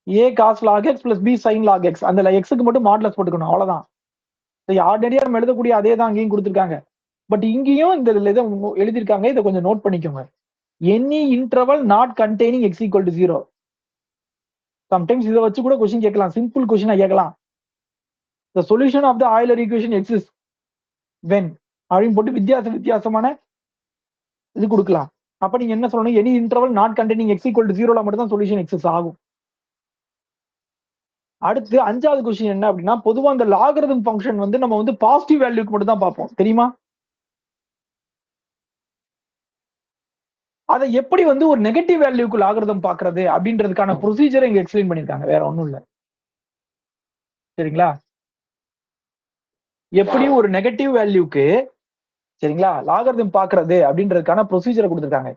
A cos log x plus b sine log x. அந்த எக்ஸுக்கு மட்டும் மாடுலஸ் போட்டுக்கணும், அவ்வளவுதான். ஆர்டினரியா நம்ம எழுதக்கூடிய அதே தான் அங்கேயும் கொடுத்துருக்காங்க. பட் இங்கேயும் இந்த இதை எழுதியிருக்காங்க, இதை கொஞ்சம் நோட் பண்ணிக்கோங்க. Any interval not containing x equal to 0. Sometimes இதை வச்சு கூட கொஸ்டின் கேட்கலாம், சிம்பிள் கொஸ்டினா கேட்கலாம். The solution of the Euler equation exists when அப்படின்னு போட்டு வித்தியாசமான இது கொடுக்கலாம். அப்ப நீங்க என்ன சொல்லணும்? Any interval not containing x equal to 0ல மட்டும் தான் சொல்யூஷன் எக்ஸஸ் ஆகும். அடுத்து 5வது கொஸ்டின் என்ன அப்படின்னா, பொதுவா அந்த லாகரிதம் ஃபங்க்ஷன் வந்து நம்ம வந்து பாசிட்டிவ் வேல்யூக்கு மட்டும் தான் பார்ப்போம், தெரியுமா? அதை எப்படி வந்து ஒரு நெகட்டிவ் வேல்யூக்கு லாகரிதம் பார்க்கிறது அப்படின்றதுக்கான ப்ரொசீஜரை இங்க எக்ஸ்பிளைன் பண்ணிருக்காங்க, வேற ஒண்ணும் இல்ல. சரிங்களா? எப்படி ஒரு நெகட்டிவ் வேல்யூக்கு, சரிங்களா, லாகரிதம் பார்க்கிறது அப்படின்றதுக்கான ப்ரொசீஜரை கொடுத்துருக்காங்க.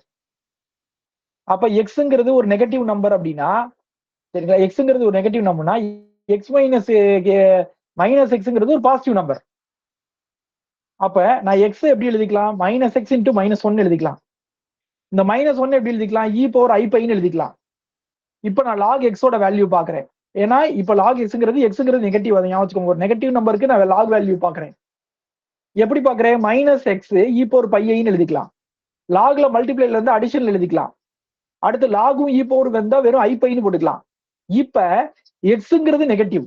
அப்ப எக்ஸ்ங்கிறது ஒரு நெகட்டிவ் நம்பர் அப்படின்னா, சரிங்களா, எக்ஸ்ங்கிறது ஒரு நெகட்டிவ் நம்பர்னா எக்ஸ் மைனஸ் எக்ஸ்ங்கிறது ஒரு பாசிட்டிவ் நம்பர். அப்ப நான் எக்ஸ் எப்படி எழுதிக்கலாம்? மைனஸ் எக்ஸ் இன்டூ -1 எழுதிக்கலாம். இந்த -1 எப்படி எழுதிக்கலாம்? இ பவர் ஐ பைன்னு எழுதிக்கலாம். இப்ப நான் லாக் எக்ஸோட வேல்யூ பாக்குறேன். ஏன்னா இப்ப லாக் எக்ஸ்ங்கிறது நெகட்டிவ், அதை ஞாபகம் வச்சுக்கோங்க. ஒரு நெகட்டிவ் நம்பருக்கு நான் லாக் வேல்யூ பாக்குறேன். எப்படி பாக்குறேன்? Minus x e power pi ஐன்னு எழுதிக்கலாம். லாக்ல மல்டிப்ளைல இருந்து அடிஷன் எழுதிக்கலாம். அடுத்து லாகும் இ பவர் வந்தா வெறும் ஐ பைன்னு போட்டுக்கலாம். இப்ப எக்ஸ்ங்கிறது நெகட்டிவ்,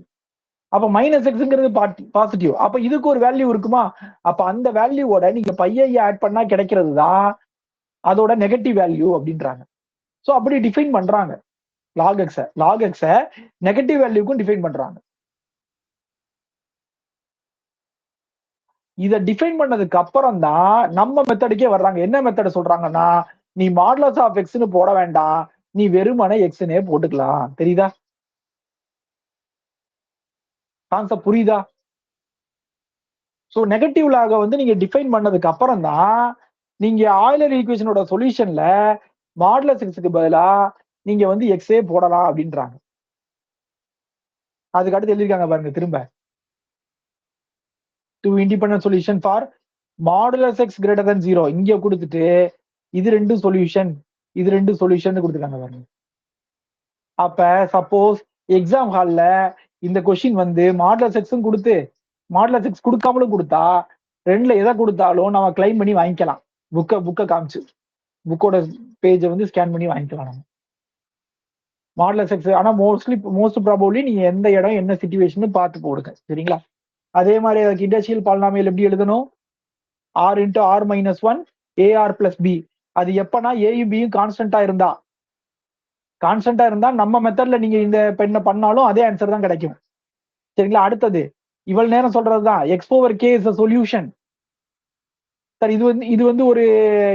அப்ப மைனஸ் எக்ஸ்ங்கிறது பாசிட்டிவ். அப்ப இதுக்கு ஒரு வேல்யூ இருக்குமா? அப்ப அந்த வேல்யூவோட நீங்க பையை ஆட் பண்ணா கிடைக்கிறது தான் அதோட நெகட்டிவ் வேல்யூ அப்படின்றாங்க. சோ அப்படி டிஃபைன் பண்றாங்க லாக் எக்ஸ நெகட்டிவ் வேல்யூக்கும் டிஃபைன் பண்றாங்க. இதை டிஃபைன் பண்ணதுக்கு அப்புறம் தான் நம்ம மெத்தடுக்கே வர்றாங்க. என்ன மெத்தட் சொல்றாங்கன்னா, நீ மாடுலஸ் ஆஃப் எக்ஸ்னு போட வேண்டாம், நீ வெறுமனே எக்ஸ்னே போட்டுக்கலாம். தெரியுதா? கான்செப்ட் புரியுதா? சோ நெகட்டிவ் லாக வந்து நீங்க டிஃபைன் பண்ணதுக்கு அப்புறம் தான் நீங்க ஆய்லர் ஈக்குவேஷனோட சொல்யூஷன்ல மாடுலஸ் எக்ஸ்க்கு பதிலா நீங்க வந்து எக்ஸே போடலாம் அப்படின்றாங்க. அதுக்கு அடுத்து எழுதிருக்காங்க பாருங்க, திரும்ப two independent solution for modulus x greater than 0 இங்க கொடுத்துட்டு இது ரெண்டும் சொல்யூஷன், இது ரெண்டும் சொல்யூஷன் கொடுத்துருக்காங்க பாருங்க. அப்ப சப்போஸ் எக்ஸாம் ஹால்ல இந்த கொஸ்டின் வந்து மாடுலஸ் எக்ஸும் கொடுத்து மாடுலஸ் எக்ஸ் கொடுக்காமலும் கொடுத்தா, ரெண்டுல எதை கொடுத்தாலும் நம்ம கிளைம் பண்ணி வாங்கிக்கலாம். புக்கை காமிச்சு புக்கோட பேஜை வந்து ஸ்கேன் பண்ணி வாங்கிக்கலாம் நம்ம மாடுலஸ் எக்ஸ். ஆனா மோஸ்ட் ப்ராபபிலி நீங்க எந்த இடம் என்ன சிச்சுவேஷன் பார்த்து போடுங்க, சரிங்களா? அதே மாதிரி அதுக்கு இண்டஸ்ட்ரியல் பாலினாமியல் எப்படி எழுதணும்? R into R minus 1 a r plus b. அது எப்பனா ஏயும் பியும் கான்ஸ்டன்டா இருந்தா நம்ம மெத்தட்ல நீங்க இந்த என்ன பண்ணாலும் அதே ஆன்சர் தான் கிடைக்கும், சரிங்களா? அடுத்தது இவ்வளவு நேரம் சொல்றதுதான் X over K is solution. Sir இது வந்து ஒரு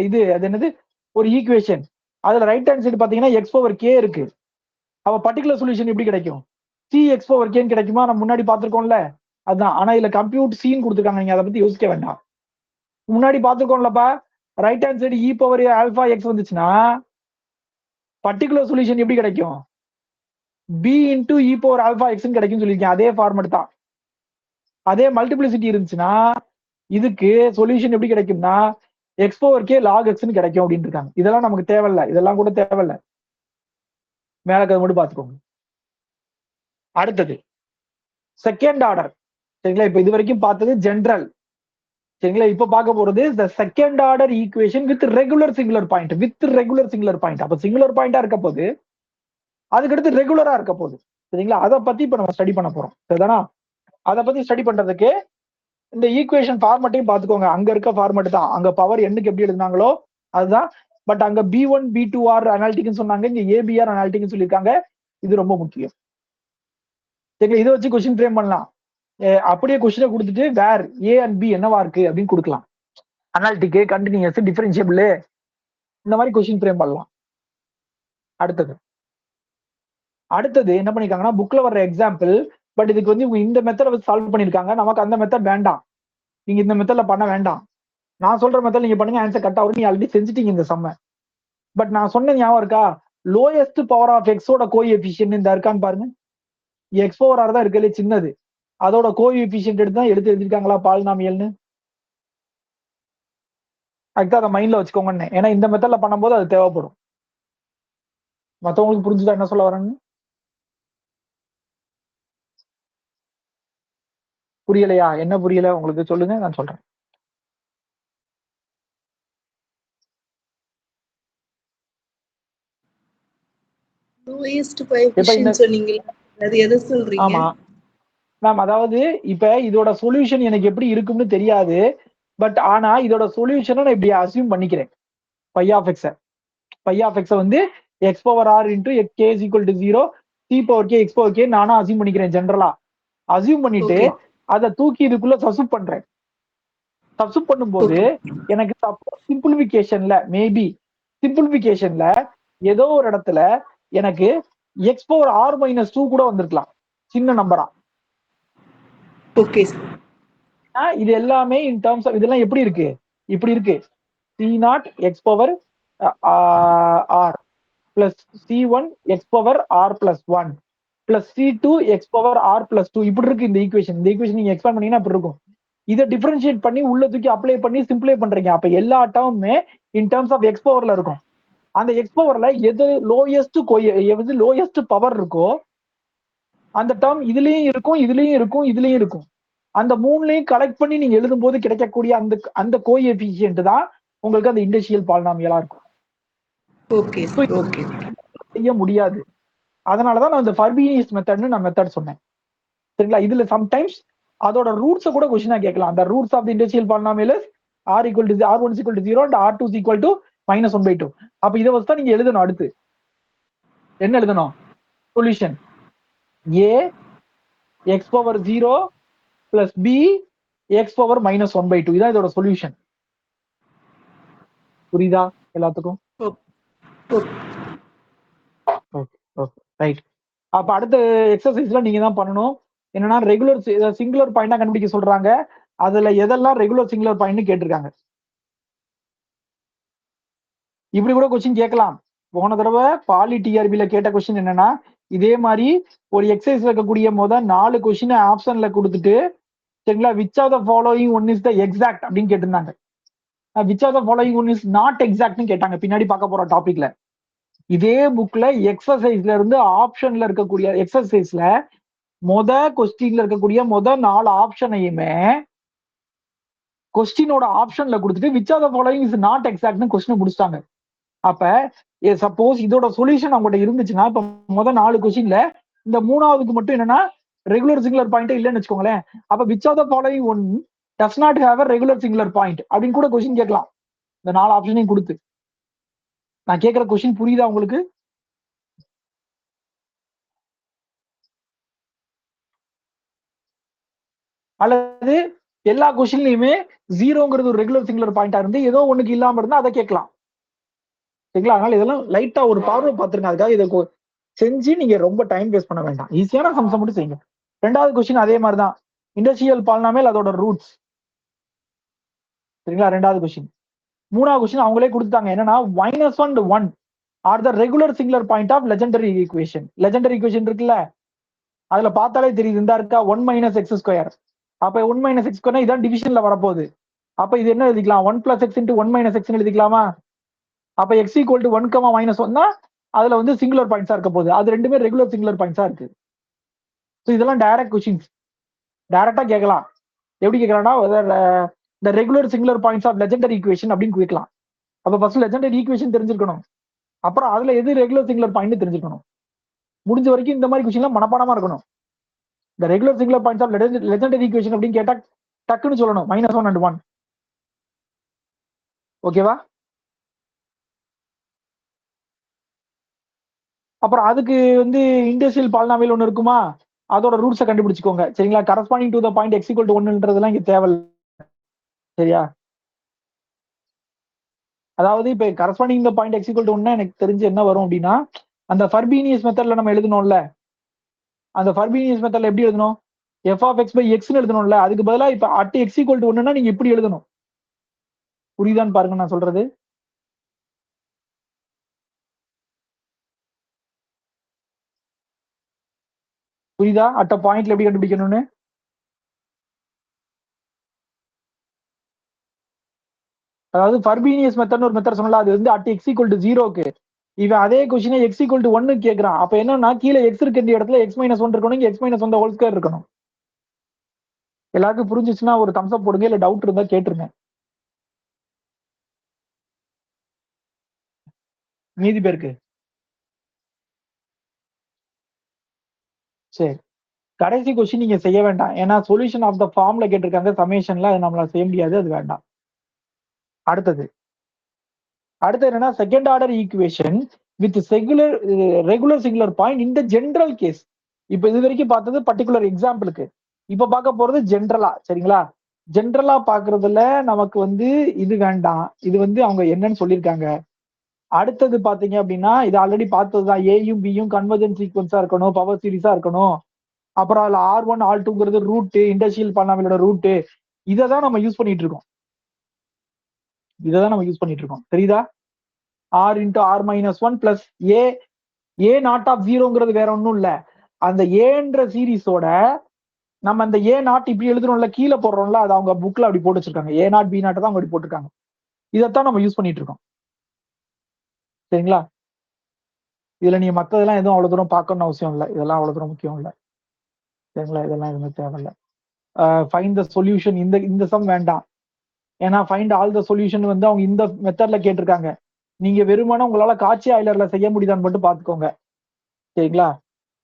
அது என்னது, ஒரு ஈக்குவேஷன். அதுல ரைட் ஹேண்ட் சைடு பாத்தீங்கன்னா எக்ஸ் ஓவர் கே இருக்கு. அப்ப பர்டிகுலர் சொல்யூஷன் எப்படி கிடைக்கும்? சி எக்ஸ் ஓவர் கேன்னு கிடைக்குமா? நம்ம முன்னாடி பார்த்திருக்கோம்ல, அதுதான். ஆனா இதுல கம்ப்யூட் சீன் கொடுத்துருக்காங்க, நீங்க அதை பத்தி யோசிக்க வேண்டாம். முன்னாடி பார்த்திருக்கோம்லப்பா, right hand side e power alpha X வந்துச்சுன்னா பர்டிகுலர் சொல்யூஷன் எப்படி கிடைக்கும்? B into e power alpha X கிடைக்கும் சொல்லியிருக்கேன். அதே ஃபார்மட் தான். அதே மல்டிபிளிசிட்டி இருந்துச்சுன்னா இதுக்கு சொல்யூஷன் எப்படி கிடைக்கும்னா எக்ஸ் பவர் கே லாக் எக்ஸ்னு கிடைக்கும் அப்படின்னு இருக்காங்க. இதெல்லாம் நமக்கு தேவையில்ல, இதெல்லாம் கூட தேவையில்ல, மேல மட்டும் பார்த்துக்கோங்க. அடுத்தது செகண்ட் ஆர்டர், சரிங்களா? இப்ப இது வரைக்கும் பார்த்தது ஜென்ரல், சரிங்களா? இப்ப பார்க்க போறது the second order equation with regular singular point. அப்ப சிங்குலர் பாயிண்டா இருக்க போது, அதுக்கடுத்து ரெகுலரா இருக்க போகுது, சரிங்களா? அதை பத்தி இப்ப நம்ம ஸ்டடி பண்ண போறோம், சரிதானா? அதை பத்தி ஸ்டடி பண்றதுக்கு இந்த ஈக்குவேஷன் ஃபார்மட்டையும் பார்த்துக்கோங்க. அங்க இருக்க ஃபார்மட் தான், அங்க பவர் எண்ணுக்கு எப்படி எழுதினாங்களோ அதுதான். பட் அங்க B1 B2 ஆர் அனாலிட்டிக்னு சொன்னாங்க, இங்க ஏபிஆர் அனாலிட்டிக்னு சொல்லியிருக்காங்க. இது ரொம்ப முக்கியம், சரிங்களா? இதை வச்சு கொஸ்டின் ஃப்ரேம் பண்ணலாம். அப்படியே கொஸ்டினை கொடுத்துட்டு வேர் ஏ அண்ட் பி என்னவா இருக்கு அப்படின்னு கொடுக்கலாம். அனாலிட்டிக், கண்டினியூஸ், டிஃபரன்ஷியபிள், இந்த மாதிரி கொஸ்டின் ஃப்ரேம் பண்ணலாம். அடுத்தது என்ன பண்ணிருக்காங்கன்னா, புக்ல வர்ற எக்ஸாம்பிள் பட் இதுக்கு வந்து இவங்க இந்த மெத்தட வச்சு சால்வ் பண்ணிருக்காங்க. நமக்கு அந்த மெத்தட் வேண்டாம். நீங்க இந்த மெத்தட்ல பண்ண வேண்டாம். நான் சொல்ற மெத்தட் நீங்க பண்ணுங்க, ஆன்சர் கரெக்டா வரும். நீங்க ஆல்ரெடி செஞ்சுட்டீங்க இந்த சம்ம. பட் நான் சொன்ன ஞாபகம் இருக்கா? லோயஸ்ட் பவர் ஆஃப் எக்ஸோட கோஎஃபிஷியன்ட் இந்த இருக்கான்னு பாருங்க. எக்ஸ் பவர் ஆர் தான் இருக்கலே சின்னது. அதோட கோஎஃபிஷியன்ட் எடுத்து தான் எடுத்து எழுதிருக்காங்களா பாலினாமியல்னு. அதுக்கு அதை மைண்ட்ல வச்சுக்கோங்கன்னு. ஏன்னா இந்த மெத்தட்ல பண்ணும்போது அது தேவைப்படும். மத்தவங்களுக்கு புரிஞ்சுதா என்ன சொல்ல வரேன்னு? புரியலையா? என்ன புரியல உங்களுக்கு சொல்லுங்க, நான் சொல்றேன். லோயஸ்ட் இப்ப இந்த கோஎஃபிஷியன்ட் சொன்னீங்களா? அது எதை சொல்றீங்க? ஆமா மேம், அதாவது இப்ப இதோட சொல்யூஷன் எனக்கு எப்படி இருக்கும்னு தெரியாது. பட் ஆனா இதோட சொல்யூஷனை நான் இப்படி அசியூம் பண்ணிக்கிறேன். Phi of x phi of x வந்து x power r into k is equal to 0 c power k x power k நானும் அசியூம் பண்ணிக்கிறேன். ஜென்ரலா அசியூம் பண்ணிட்டு ஓகே அதை தூக்கி இதுக்குள்ள சப்ஸ்டிட் பண்றேன். சப்ஸ்டிட் பண்ணும்போது ஓகே எனக்கு சிம்பிளிபிகேஷன்ல மேபி சிம்பிளிபிகேஷன்ல ஏதோ ஒரு இடத்துல எனக்கு எக்ஸ் பவர் ஆர் மைனஸ் 2 கூட வந்திருக்கலாம், சின்ன நம்பரா. ஓகே இது எல்லாமே இன் டர்ம்ஸ் ஆஃப் இதெல்லாம் எப்படி இருக்கு? இப்படி இருக்கு. C naught x power r plus c one x power r plus 1 plus c two x power r plus 2 இப்படி இருக்கு இந்த ஈக்குவேஷன். இந்த ஈக்குவேஷன் நீங்க எக்ஸ்பேண்ட் பண்ணீங்கன்னா இப்படி இருக்கும். இதை டிஃபரன்ஷியேட் பண்ணி உள்ள தூக்கி அப்ளை பண்ணி சிம்பிளை பண்றீங்க. அப்ப எல்லா டேர்முமே இன் டர்ம்ஸ் ஆஃப் எக்ஸ் பவர்ல இருக்கும். அந்த எக்ஸ் பவர்ல எது லோயஸ்ட் பவர் இருக்கோ அந்த டேர்ம் இதுலயும் இருக்கும், இதுலயும் இருக்கும், இதுலயும் இருக்கும். அந்த மூணுலையும் கலெக்ட் பண்ணி நீங்க எழுதும் போது கிடைக்கக்கூடிய அந்த அந்த கோஎஃபிஷியன்ட் தான் உங்களுக்கு அந்த இண்டஸ்ட்ரியல் பாலினாமியலா இருக்கும். ஓகே ஓகே செய்ய முடியாது. அதனாலதான் நான் இந்த ஃபர்பினியஸ் மெத்தட்னு நான் மெத்தட் சொன்னேன். சரிங்களா? இதுல சம்டைம்ஸ் அதோட ரூட்ஸை கூட கொஸ்டினா கேட்கலாம். அந்த roots of the industrial polynomial are equal to R1 equal to 0 and R2 equal to -1/2. அப்ப இதை வச்சு தான் நீங்க எழுதணும். அடுத்து என்ன எழுதணும்? Solution a x power 0 plus b x power -1/2. இதான் இதோட சொல்யூஷன். புரியுதா எல்லாத்துக்கும்? ரைட். அப்ப அடுத்த எக்ஸசைஸ்ல நீங்க தான் பண்ணணும். என்னன்னா ரெகுலர் சிங்குலர் பாயிண்டா கண்டுபிடிக்க சொல்றாங்க. அதுல எதெல்லாம் ரெகுலர் சிங்குலர் பாயிண்ட் கேட்டிருக்காங்க. இப்படி கூட கொஸ்டின் கேட்கலாம். போன தடவை பாலி டிஆர்பில கேட்ட கொஸ்டின் என்னன்னா, இதே மாதிரி ஒரு எக்ஸசைஸ்ல இருக்கக்கூடிய 4 கொஸ்டின் ஆப்ஷன்ல கொடுத்துட்டு, சரிங்களா, which of the following one is the exact அப்படின்னு கேட்டிருந்தாங்க. Which of the following one is not எக்ஸாக்ட்னு கேட்டாங்க. பின்னாடி பார்க்க போற டாபிக்ல இதே புக்ல எக்ஸசைஸ்ல இருந்து ஆப்ஷன்ல இருக்கக்கூடிய எக்ஸசைஸ்ல கொஸ்டின்ல இருக்கக்கூடிய 4 ஆப்ஷனையுமே கொஸ்டினோட ஆப்ஷன்ல கொடுத்துட்டு which of the following is not எக்ஸாக்ட்னு கொஸ்டின் முடிச்சிட்டாங்க. அப்ப சப்போஸ் இதோட சொல்யூஷன் அவங்ககிட்ட இருந்துச்சுன்னா, இப்ப 4 கொஸ்டின்ல இந்த 3வதுக்கு மட்டும் என்னன்னா ரெகுலர் சிங்குலர் பாயிண்ட் இல்லைன்னு வச்சுக்கோங்களேன். அப்ப which of the following one does not have a regular singular point அப்படின்னு கூட கொஸ்டின் கேட்கலாம். இந்த 4 ஆப்ஷனையும் கொடுத்து. நான் கேட்கிற கொஸ்டின் புரியுதா உங்களுக்கு? அல்லது எல்லா கொஸ்டின்லயுமே 0ங்கிறது ஒரு ரெகுலர் சிங்குலர் பாயிண்டா இருந்து ஏதோ ஒண்ணுக்கு இல்லாம இருந்தா அதை கேட்கலாம். சரிங்களா? அதனால இதெல்லாம் லைட்டா ஒரு பார்வை பார்த்துருங்க. அதுக்காக இதை செஞ்சு நீங்க ரொம்ப டைம் வேஸ்ட் பண்ண வேண்டாம். ஈஸியான சம்சம் மட்டும் செய்யுங்க. 2வது கொஸ்டின் அதே மாதிரி தான். இண்டஸ்ட்ரியல் பாலினாமியல் அதோட ரூட்ஸ். சரிங்களா? 2வது கொஸ்டின். 3வது கொஸ்டின் அவங்களே கொடுத்தாங்க. என்னன்னா -1 and 1 are the regular singular point of Legendre equation. Legendre equation இருக்குல்ல, அதுல பார்த்தாலே தெரியுது. இந்த இருக்கா 1 - x². அப்ப 1 - x² இதான் டிவிஷன்ல வரப்போகுது. அப்ப இது என்ன எழுதிக்கலாம்? 1 + x × 1 - x எழுதிக்கலாமா? அப்ப x = 1, -1 தான் அதுல வந்து சிங்குலர் பாயிண்ட்ஸா இருக்க போகுது. அது ரெண்டுமே ரெகுலர் சிங்குலர் பாயிண்ட்ஸா இருக்கு. இதெல்லாம் டைரக்ட் கொஸ்டின்ஸ். டைரக்டா கேட்கலாம். எப்படி கேட்கலாம்னா the regular singular points of Legendre equation அப்படின்னு கேட்கலாம். அப்ப ஃபர்ஸ்ட் லெஜெண்டரி ஈக்குவேஷன் தெரிஞ்சிருக்கணும். அப்புறம் அதுல எது ரெகுலர் சிங்குலர் பாயிண்ட் தெரிஞ்சுக்கணும். முடிஞ்ச வரைக்கும் இந்த மாதிரி கொஸ்டின்லாம் மனப்பாடமா இருக்கணும். இந்த regular singular points of Legendre equation அப்படின்னு கேட்டா டக்குன்னு சொல்லணும் -1 and 1. ஓகேவா? அப்புறம் அதுக்கு வந்து இண்டஸ்ட்ரியல் பாலினாமியல் ஒன்று இருக்குமா, அதோட ரூட்ஸை கண்டுபிடிச்சுக்கோங்க. சரிங்களா? Corresponding to the point x = 1ன்றதெல்லாம் இங்க தேவையில்லை. சரியா? அதாவது இப்ப கரஸ்பாண்டிங் த பாயிண்ட் x = 1 எனக்கு தெரிஞ்சு என்ன வரும் அப்படின்னா, அந்த ஃபர்பீனியஸ் மெத்தட்ல நம்ம எழுதணும்ல, அந்த ஃபர்பினியஸ் மெத்தட்ல எப்படி எழுதணும்? எஃப் ஆஃப் எக்ஸ் பை எக்ஸ்னு எழுதணும்ல. அதுக்கு பதிலா இப்ப அட் எக்ஸ் ஈக்குவல் டு 1ன்னா நீங்க இப்படி எழுதணும். புரியுதான்னு பாருங்க நான் சொல்றது. புரியுதா? அட்ட பாயிண்ட்ல எப்படி கண்டுபிடிக்கணும்னு? அதாவது ஃபர்பீனியஸ் மெத்தட்னு ஒரு மெத்தட் சொன்னல, அது வந்து அட் எக்ஸ் ஈக்குவல் டு 0க்கு இவன் அதே கொஸ்டினை எக்ஸ் ஈக்குவல் டு 1 கேட்கறான். அப்ப என்னன்னா கீழே எக்ஸ் இருக்க வேண்டிய இடத்துல எக்ஸ் மைனஸ் 1 இருக்கணும், இங்க எக்ஸ் மைனஸ் 1 ஹோல் ஸ்கொயர் இருக்கணும். எல்லாருக்கும் புரிஞ்சிச்சுன்னா ஒரு தம்ஸ் அப் போடுங்க, இல்ல டவுட் இருந்தா கேட்டுருங்க. மீதி பேருக்கு சரி. கடைசி கொஸ்டின் நீங்க செய்ய வேண்டாம், ஏன்னா சொல்யூஷன் ஆஃப் த ஃபார்ம்ல கேட்டிருக்காங்க சமேஷன்ல, அது நம்மளால செய்ய முடியாது, அது வேண்டாம். அடுத்தது என்னன்னா second order equation with regular singular point இந்த ஜெனரல் கேஸ். இப்ப இது வரைக்கும் பார்த்தது பர்டிகுலர் எக்ஸாம்பிளுக்கு, இப்ப பார்க்க போறது ஜென்ரலா. சரிங்களா? ஜென்ரலா பாக்குறதுல நமக்கு வந்து இது வேண்டாம், இது வந்து அவங்க என்னன்னு சொல்லியிருக்காங்க. அடுத்தது பாத்தீங்க அப்படின்னா இது ஆல்ரெடி பார்த்ததுதான், ஏயும் பியும் கன்வர்ஜென்ட் சீக்வன்ஸா இருக்கணும், பவர் சீரிஸா இருக்கணும். அப்புறம் அதுல R1 R2ங்கிறது ரூட், இண்டஸ்ட்ரியல் பாலினாமியலோட ரூட். இதை தான் நம்ம யூஸ் பண்ணிட்டு இருக்கோம். தெரியுதா? R into R minus one plus A naught of ஜீரோங்கிறது வேற ஒன்றும் இல்ல, அந்த ஏன்ற சீரிஸோட நம்ம அந்த ஏ நாட் இப்படி எழுதுறோம்ல, கீழே போடுறோம்ல, அது அவங்க புக்ல அப்படி போட்டு வச்சிருக்காங்க. ஏ நாட் பி நாட் தான் அவங்க அப்படி போட்டிருக்காங்க. இதைத்தான் நம்ம யூஸ் பண்ணிட்டு இருக்கோம். சரிங்களா? இதுல நீங்க மத்ததெல்லாம் எதுவும் அவ்வளவு தூரம் பார்க்கணும்னு அவசியம் இல்லை, இதெல்லாம் அவ்வளவு தூரம் முக்கியம் இல்லை. சரிங்களா? இதெல்லாம் எதுவுமே தேவையில்லை. ஃபைண்ட் த சொல்யூஷன் இந்த சம் வேண்டாம், ஏன்னா ஃபைண்ட் ஆல் த சொல்யூஷன் வந்து அவங்க இந்த மெத்தட்ல கேட்டிருக்காங்க. நீங்க வெறுமனே உங்களால காட்சி ஆய்லர்ல செய்ய முடியுதான்னு மட்டும் பாத்துக்கோங்க. சரிங்களா?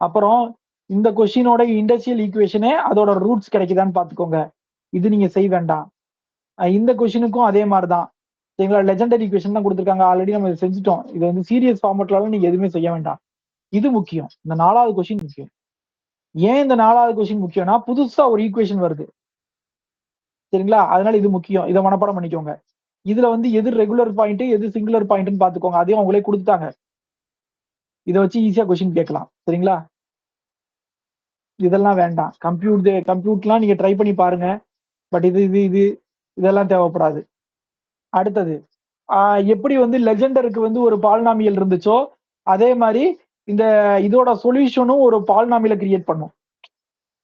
அப்புறம் இந்த கொஸ்டினோட இண்டஸ்ட்ரியல் ஈக்குவேஷனே அதோட ரூட்ஸ் கிடைக்குதான்னு பாத்துக்கோங்க. இது நீங்க செய்ய வேண்டாம். இந்த கொஸ்டினுக்கும் அதே மாதிரிதான். சரிங்களா? லெஜெண்டரி ஈக்குவேஷன் தான் கொடுத்துருக்காங்க, ஆல்ரெடி நம்ம இதை செஞ்சுட்டோம். இது வந்து சீரியஸ் ஃபார்மட்லாம் நீங்க எதுவுமே செய்ய வேண்டாம். இது முக்கியம், இந்த 4வது கொஸ்டின் முக்கியம். ஏன் இந்த 4வது கொஸ்டின் முக்கியம்னா புதுசா ஒரு ஈக்குவேஷன் வருது. சரிங்களா? அதனால இது முக்கியம், இதை மனப்பாடம் பண்ணிக்கோங்க. இதுல வந்து எது ரெகுலர் பாயிண்ட் எது சிங்குலர் பாயிண்ட்னு பாத்துக்கோங்க, அதையும் அவங்களே கொடுத்துட்டாங்க. இதை வச்சு ஈஸியா கொஸ்டின் கேட்கலாம். சரிங்களா? இதெல்லாம் வேண்டாம். கம்ப்யூட்லாம் நீங்க ட்ரை பண்ணி பாருங்க, பட் இதெல்லாம் தேவைப்படாது. அடுத்தது எப்படி வந்து லெஜெண்டருக்கு வந்து ஒரு பாலினாமியல் இருந்துச்சோ அதே மாதிரி இந்த இதோட சொல்யூஷனும் ஒரு பாலினாமியலை கிரியேட் பண்ணும்.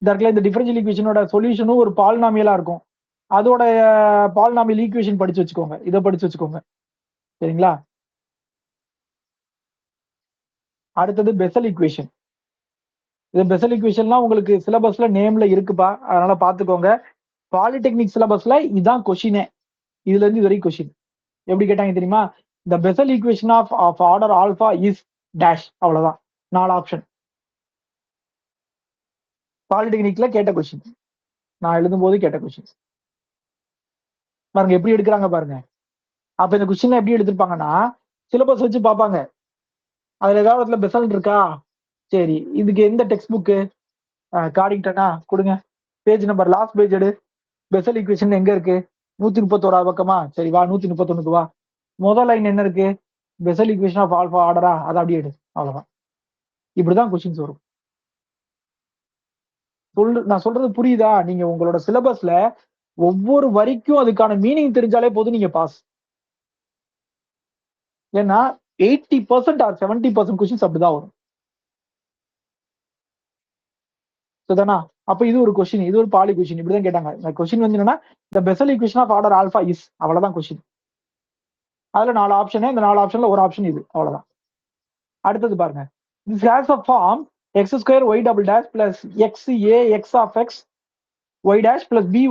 இந்த டிஃபரன்ஷியல் ஈக்குவேஷனோட சொல்யூஷனும் ஒரு பாலினாமியலா இருக்கும். அதோட பாலினாமியல் ஈக்குவேஷன் படிச்சு வச்சுக்கோங்க, இதை படிச்சு வச்சுக்கோங்க. சரிங்களா? அடுத்தது பெசல் ஈக்குவேஷன். இது பெசல் ஈக்குவேஷன்லாம் உங்களுக்கு சிலபஸ்ல நேம்ல இருக்குப்பா, அதனால பாத்துக்கோங்க. பாலிடெக்னிக் சிலபஸ்ல இதான் கொஸ்டினே, இதுல இருந்து இது வரைக்கும் கொஸ்டின். எப்படி கேட்டாங்க தெரியுமா? The Bessel equation of order alpha is dash, அவ்வளவுதான். 4 ஆப்ஷன் பாலிடெக்னிக்ல கேட்ட கொஸ்டின், நான் எழுதும் போது கேட்ட கொஸ்டின். பாருங்க எப்படி எடுக்கிறாங்க பாருங்க. அப்ப இந்த கொஸ்டின் எப்படி எடுத்திருப்பாங்கன்னா சிலபஸ் வச்சு பார்ப்பாங்க, அதுல ஏதாவது இடத்துல பெசல் இருக்கா, சரி இதுக்கு எந்த டெக்ஸ்ட் புக்கு, கார்டிங்டனா கொடுங்க, பேஜ் நம்பர் லாஸ்ட் பேஜ் எடு, பெசல் ஈக்குவேஷன் எங்க இருக்கு, 131வது பக்கமா, சரி வா 131க்கு வா, முதல் லைன் என்ன இருக்கு, பெசல் ஈக்குவேஷன் ஆஃப் ஆல்பா ஆர்டரா, அதை அப்படியே எடு, அவ்வளவுதான். இப்படிதான் கொஸ்டின்ஸ் வரும். நான் சொல்றது புரியுதா? நீங்க உங்களோட சிலபஸ்ல ஒவ்வொரு வரிக்கும் அதுக்கான மீனிங் தெரிஞ்சாலே போதும், நீங்க பாஸ். ஏன்னா 80% ஆர் 70% கொஸ்டின்ஸ் அப்படிதான் வரும். சரிதானா? அப்ப இது ஒரு கொஸ்டின், இது ஒரு பாலி கொஸ்டின், இப்படிதான் கேட்டாங்க. இந்த கொஸ்டின் வந்து என்னன்னா the Bessel equation of order alpha is, அவ்வளவுதான் கொஸ்டின். அதுல 4 ஆப்ஷன், இந்த 4 ஆப்ஷன்ல ஒரு ஆப்ஷன் இது, அவ்வளவுதான். அடுத்தது பாருங்க, this has a form x square y double dash plus x a x of x y dash plus b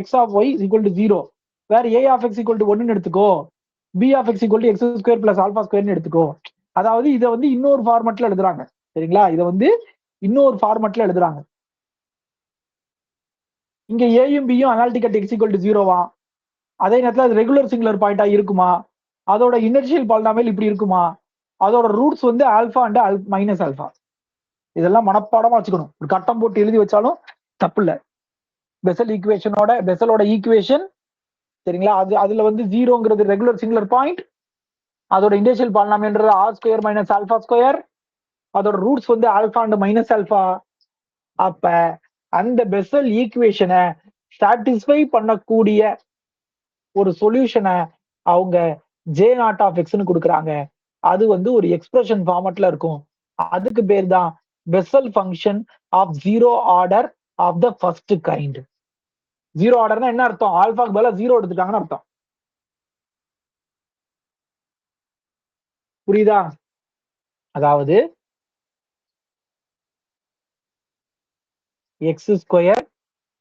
x of y is equal to 0 where a of x equal to 1 எடுத்துக்கோ, b of x equal to x square plus alpha square எடுத்துக்கோ. அதாவது இதை வந்து இன்னொரு ஃபார்மட்ல எழுதுறாங்க. சரிங்களா? இதை வந்து இன்னொரு ஃபார்மட்ல எழுதுறாங்க. இங்க ஏயும் பியும் analytic at x equal to 0வா, அதே நேரத்தில் அது ரெகுலர் சிங்குலர் பாயிண்டா இருக்குமா, அதோட இனர்ஷியல் பாலினாமியல் இப்படி இருக்குமா, அதோட ரூட்ஸ் வந்து ஆல்பா அண்ட் மைனஸ் ஆல்பா. இதெல்லாம் மனப்பாடமா வச்சுக்கணும், ஒரு கட்டம் போட்டு எழுதி வச்சாலும் தப்பு இல்லை. பெசலோட ஈக்குவேஷன், சரிங்களா? அதுல வந்து 0ங்கிறது ரெகுலர் சிங்குலர் பாயிண்ட், அதோட இண்டஸ்ட்ரியல் பாலினாமியல்ன்றது R square minus alpha square, அதோட ரூட்ஸ் வந்து ஆல்பா அண்ட் மைனஸ் ஆல்பா. அப்ப அந்த பெசல் ஈக்குவேஷனை சாட்டிஸ்ஃபை பண்ணக்கூடிய ஒரு சொல்யூஷனை அவங்க ஜே நாட் ஆஃப் எக்ஸ்னு கொடுக்குறாங்க. அது வந்து ஒரு எக்ஸ்பிரஷன் ஃபார்மட்ல இருக்கும். அதுக்கு பேர் தான் Bessel function of zero order of the first kind. Zero ஆர்டர்னா என்ன அர்த்தம்? ஆல்பாக்கு பதிலா ஜீரோ எடுத்துட்டாங்கன்னு அர்த்தம். புரியுதா? அதாவது x square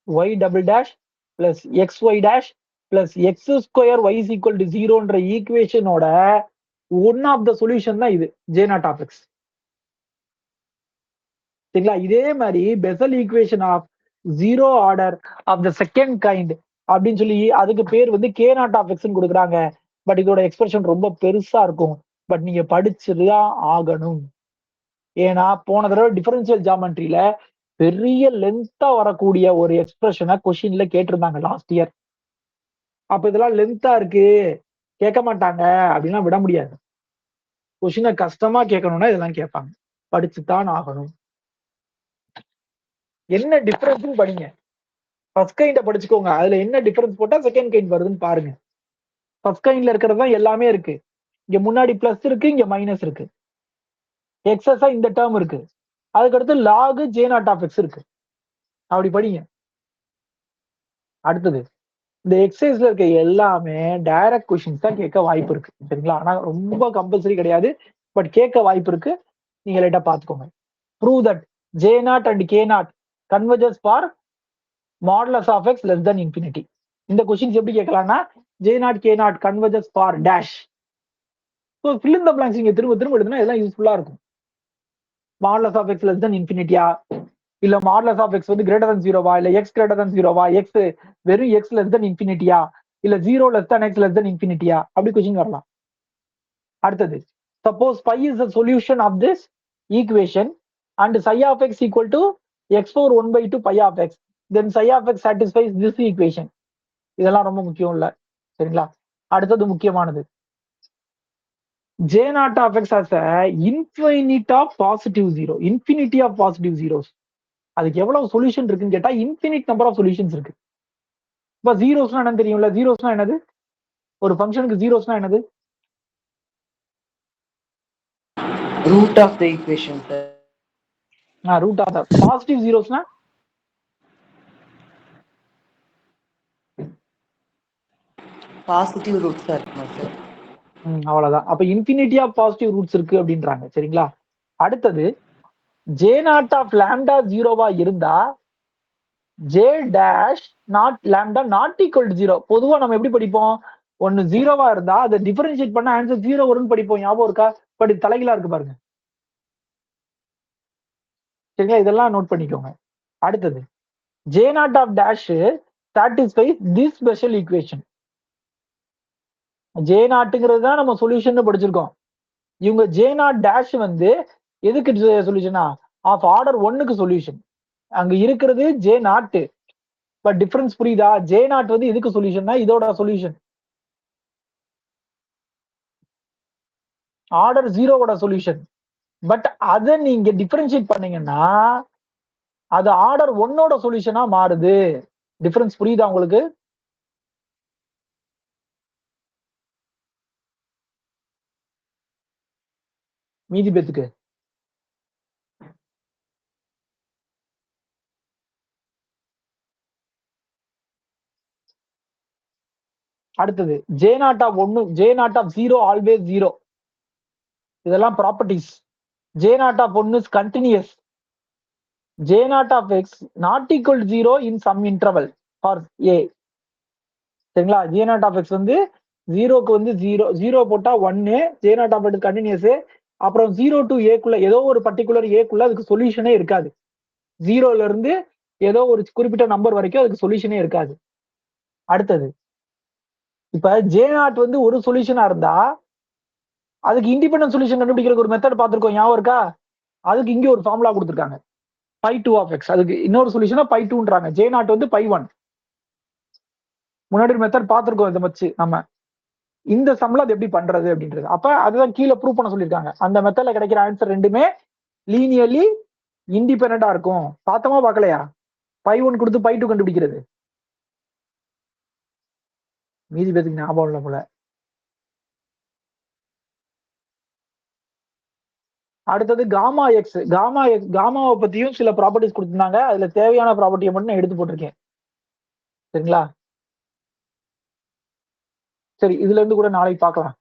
y double dash plus x y dash plus x square y is equal to ஜீரோன்ற ஈக்குவேஷனோட ஒன் ஆஃப் த சொல்யூஷன் தான் இது ஜே நாட் ஆஃப் எக்ஸ். சரிங்களா? இதே மாதிரி Bessel equation of zero order of the second kind அப்படின்னு சொல்லி அதுக்கு பேர் வந்து கே நாட் ஆஃப் எக்ஸ்ன்னு கொடுக்குறாங்க. பட் இதோட எக்ஸ்பிரஷன் ரொம்ப பெருசா இருக்கும். பட் நீங்க படிச்சுதான் ஆகணும். ஏன்னா போன தடவை டிஃபரன்சியல் ஜாமெட்ரியில பெரிய லென்த்தா வரக்கூடிய ஒரு எக்ஸ்பிரஷனை கொஸ்டின்ல கேட்டிருந்தாங்க லாஸ்ட் இயர். அப்ப இதெல்லாம் லென்த்தா இருக்கு கேட்க மாட்டாங்க அப்படின்னா விட முடியாது. கொஸ்டினை கஷ்டமா கேட்கணும்னா இதெல்லாம் கேட்பாங்க. படிச்சுதான் ஆகணும். என்ன டிஃபரன்ஸ் படிங்க. ஃபர்ஸ்ட் கைண்ட படிச்சுக்கோங்க. அதுல என்ன டிஃபரன்ஸ் போட்டா செகண்ட் கைண்ட் வருதுன்னு பாருங்க. ஃபர்ஸ்ட் கைண்ட்ல இருக்கிறது தான் எல்லாமே இருக்கு. இங்க முன்னாடி பிளஸ் இருக்கு, இங்க மைனஸ் இருக்கு. எக்ஸஸா இந்த டேர்ம் இருக்கு. அதுக்கடுத்து log J not of x இருக்கு. அப்படி படிங்க. அடுத்தது இந்த எக்ஸசைஸ்ல இருக்க எல்லாமே டைரக்ட் கொஸ்டின்ஸ் தான் கேட்க வாய்ப்பு இருக்கு. சரிங்களா? ஆனா ரொம்ப கம்பல்சரி கிடையாது. பட் கேட்க வாய்ப்பு இருக்கு. நீங்க லைட்டா பாத்துக்கோங்க. Prove that J naught and K naught converges for modulus of x less than infinity. இந்த கொஸ்டின்ஸ் எப்படி கேட்கலாம்னா J naught K naught converges for dash. So fill in the blanks நீங்க திரும்ப திரும்ப எழுதுனா இதெல்லாம் யூஸ்ஃபுல்லா இருக்கும். Modulus of x less than இன்ஃபினிட்டியா, இல்ல மாடுலஸ் ஆஃப் எக்ஸ் வந்து கிரேட்டர் தன் ஜீரோவா, இல்ல எக்ஸ் கிரேட்டர் தன் ஜீரோவா, எக்ஸ் வெறும் எக்ஸ் லெஸ் தென் இன்ஃபினிட்டியா, இல்ல zero less than x less than இன்ஃபினிட்டியா, அப்படி கொஸ்டின் வரலாம். அடுத்தது suppose phi is the solution of this equation and psi of x equal to x4 1/2 pi of x, then psi of x satisfies this equation. இதெல்லாம் ரொம்ப முக்கியம் இல்ல. சரிங்களா? அடுத்தது முக்கியமானது J naught of x has a infinite of positive zero, infinity of positive zeros. அதுக்கு எவ்வளவு solution இருக்குன்னு கேட்டா இன்ஃபினிட் நம்பர் ஆஃப் சொல்யூஷன்ஸ் இருக்கு. இப்ப ஜீரோஸ்னா என்னன்னு தெரியும்ல? ஜீரோஸ்னா என்னது? ஒரு ஃபங்க்ஷனுக்கு ஜீரோஸ்னா என்னது? Root of the equation sir. Root of the positive ஜீரோஸ்னா பாசிட்டிவ் ரூட்ஸா இருக்குமா சார்? அவ்வளவுதான். அப்ப இன்ஃபினிட்டி ஆஃப் பாசிட்டிவ் ரூட்ஸ் இருக்கு அப்படின்றாங்க. சரிங்களா? அடுத்தது ஜே நாட் ஆஃப் லாம்டா ஜீரோவா இருந்தா J dash not lambda naught equal to zero. பொதுவா நம்ம எப்படி படிப்போம்? ஒன்னு ஜீரோவா இருந்தா அதை டிஃபரன்ஷியேட் பண்ண ஆன்சர் ஜீரோ வரும்னு படிப்போம். ஞாபகம் இருக்கா? பட் இது தலைகீழா இருக்கு பாருங்க. சரிங்களா? இதெல்லாம் நோட் பண்ணிக்கோங்க. அடுத்தது J not of dash satisfies this special equation. J நாட்டுங்கிறது தான் நம்ம சொல்யூஷன் படிச்சிருக்கோம். இவங்க ஜே நாட் டேஷ் வந்து எதுக்கு சொல்யூஷனா? ஆஃப் ஆர்டர் ஒன்னுக்கு சொல்யூஷன். அங்க இருக்கிறது ஜே நாட். பட் டிஃபரன்ஸ் புரியுதா? ஜே நாட் வந்து எதுக்கு சொல்யூஷன்னா இதோட சொல்யூஷன். ஆர்டர் ஜீரோவோட சொல்யூஷன். பட் அதை நீங்க டிஃபரன்ஷியேட் பண்ணீங்கன்னா அது ஆர்டர் ஒன்னோட சொல்யூஷனா மாறுது. டிஃபரன்ஸ் புரியுதா உங்களுக்கு? மீதி பேத்துக்கு அடுத்தது ஜே நாட் ஆஃப் ஒன்னு, J not of zero always zero. இதெல்லாம் ப்ராப்பர்ட்டிஸ். ஜே நாட் ஆஃப் ஒன்னு is continuous. J not of x naught equal zero in some interval for A. சரிங்களா? ஜே நாட் ஆஃப் எக்ஸ் வந்து ஜீரோக்கு வந்து zero, zero போட்டா ஒன்னு, J not of x continuous. அப்புறம் zero to ஏக்குள்ள ஏதோ ஒரு பர்டிகுலர் ஏக்குள்ள அதுக்கு சொல்யூஷனே இருக்காது. ஜீரோல இருந்து ஏதோ ஒரு குறிப்பிட்ட நம்பர் வரைக்கும் அதுக்கு சொல்யூஷனே இருக்காது. அடுத்தது இப்ப ஜே நாட் வந்து ஒரு சொல்யூஷனா இருந்தா அதுக்கு இண்டிபெண்டன்ட் சொல்யூஷன் கண்டுபிடிக்கிறதுக்கு ஒரு மெத்தட் பார்த்திருக்கோம். ஞாபகம் இருக்கா? அதுக்கு இங்க ஒரு ஃபார்முலா கொடுத்துருக்காங்க பை டூ ஆஃப் எக்ஸ். அதுக்கு இன்னொரு சொல்யூஷனா பை டூன்றாங்க. ஜே நாட் வந்து பை ஒன். முன்னாடி ஒரு மெத்தட் பார்த்திருக்கோம் இதை வச்சு நம்ம. இந்த சம்ல அது எப்படி பண்றது அப்படின்றது. அப்ப அதுதான் கீழே ப்ரூவ் பண்ண சொல்லியிருக்காங்க. அந்த மெத்தட்ல கிடைக்கிற ஆன்சர் ரெண்டுமே லீனியர்லி இண்டிபெண்டா இருக்கும். பார்த்தோமா பார்க்கலையா? பை 1 கொடுத்து பை 2 கண்டுபிடிக்கிறது. மீதி பேருக்கு ஞாபகம் இல்ல போல. அடுத்தது காமா எக்ஸ். காமாவை பத்தியும் சில ப்ராப்பர்ட்டிஸ் கொடுத்திருந்தாங்க. அதுல தேவையான ப்ராப்பர்ட்டியை மட்டும் நான் எடுத்து போட்டிருக்கேன். சரிங்களா? சரி, இதுல இருந்து கூட நாளைக்கு பார்க்கலாம்.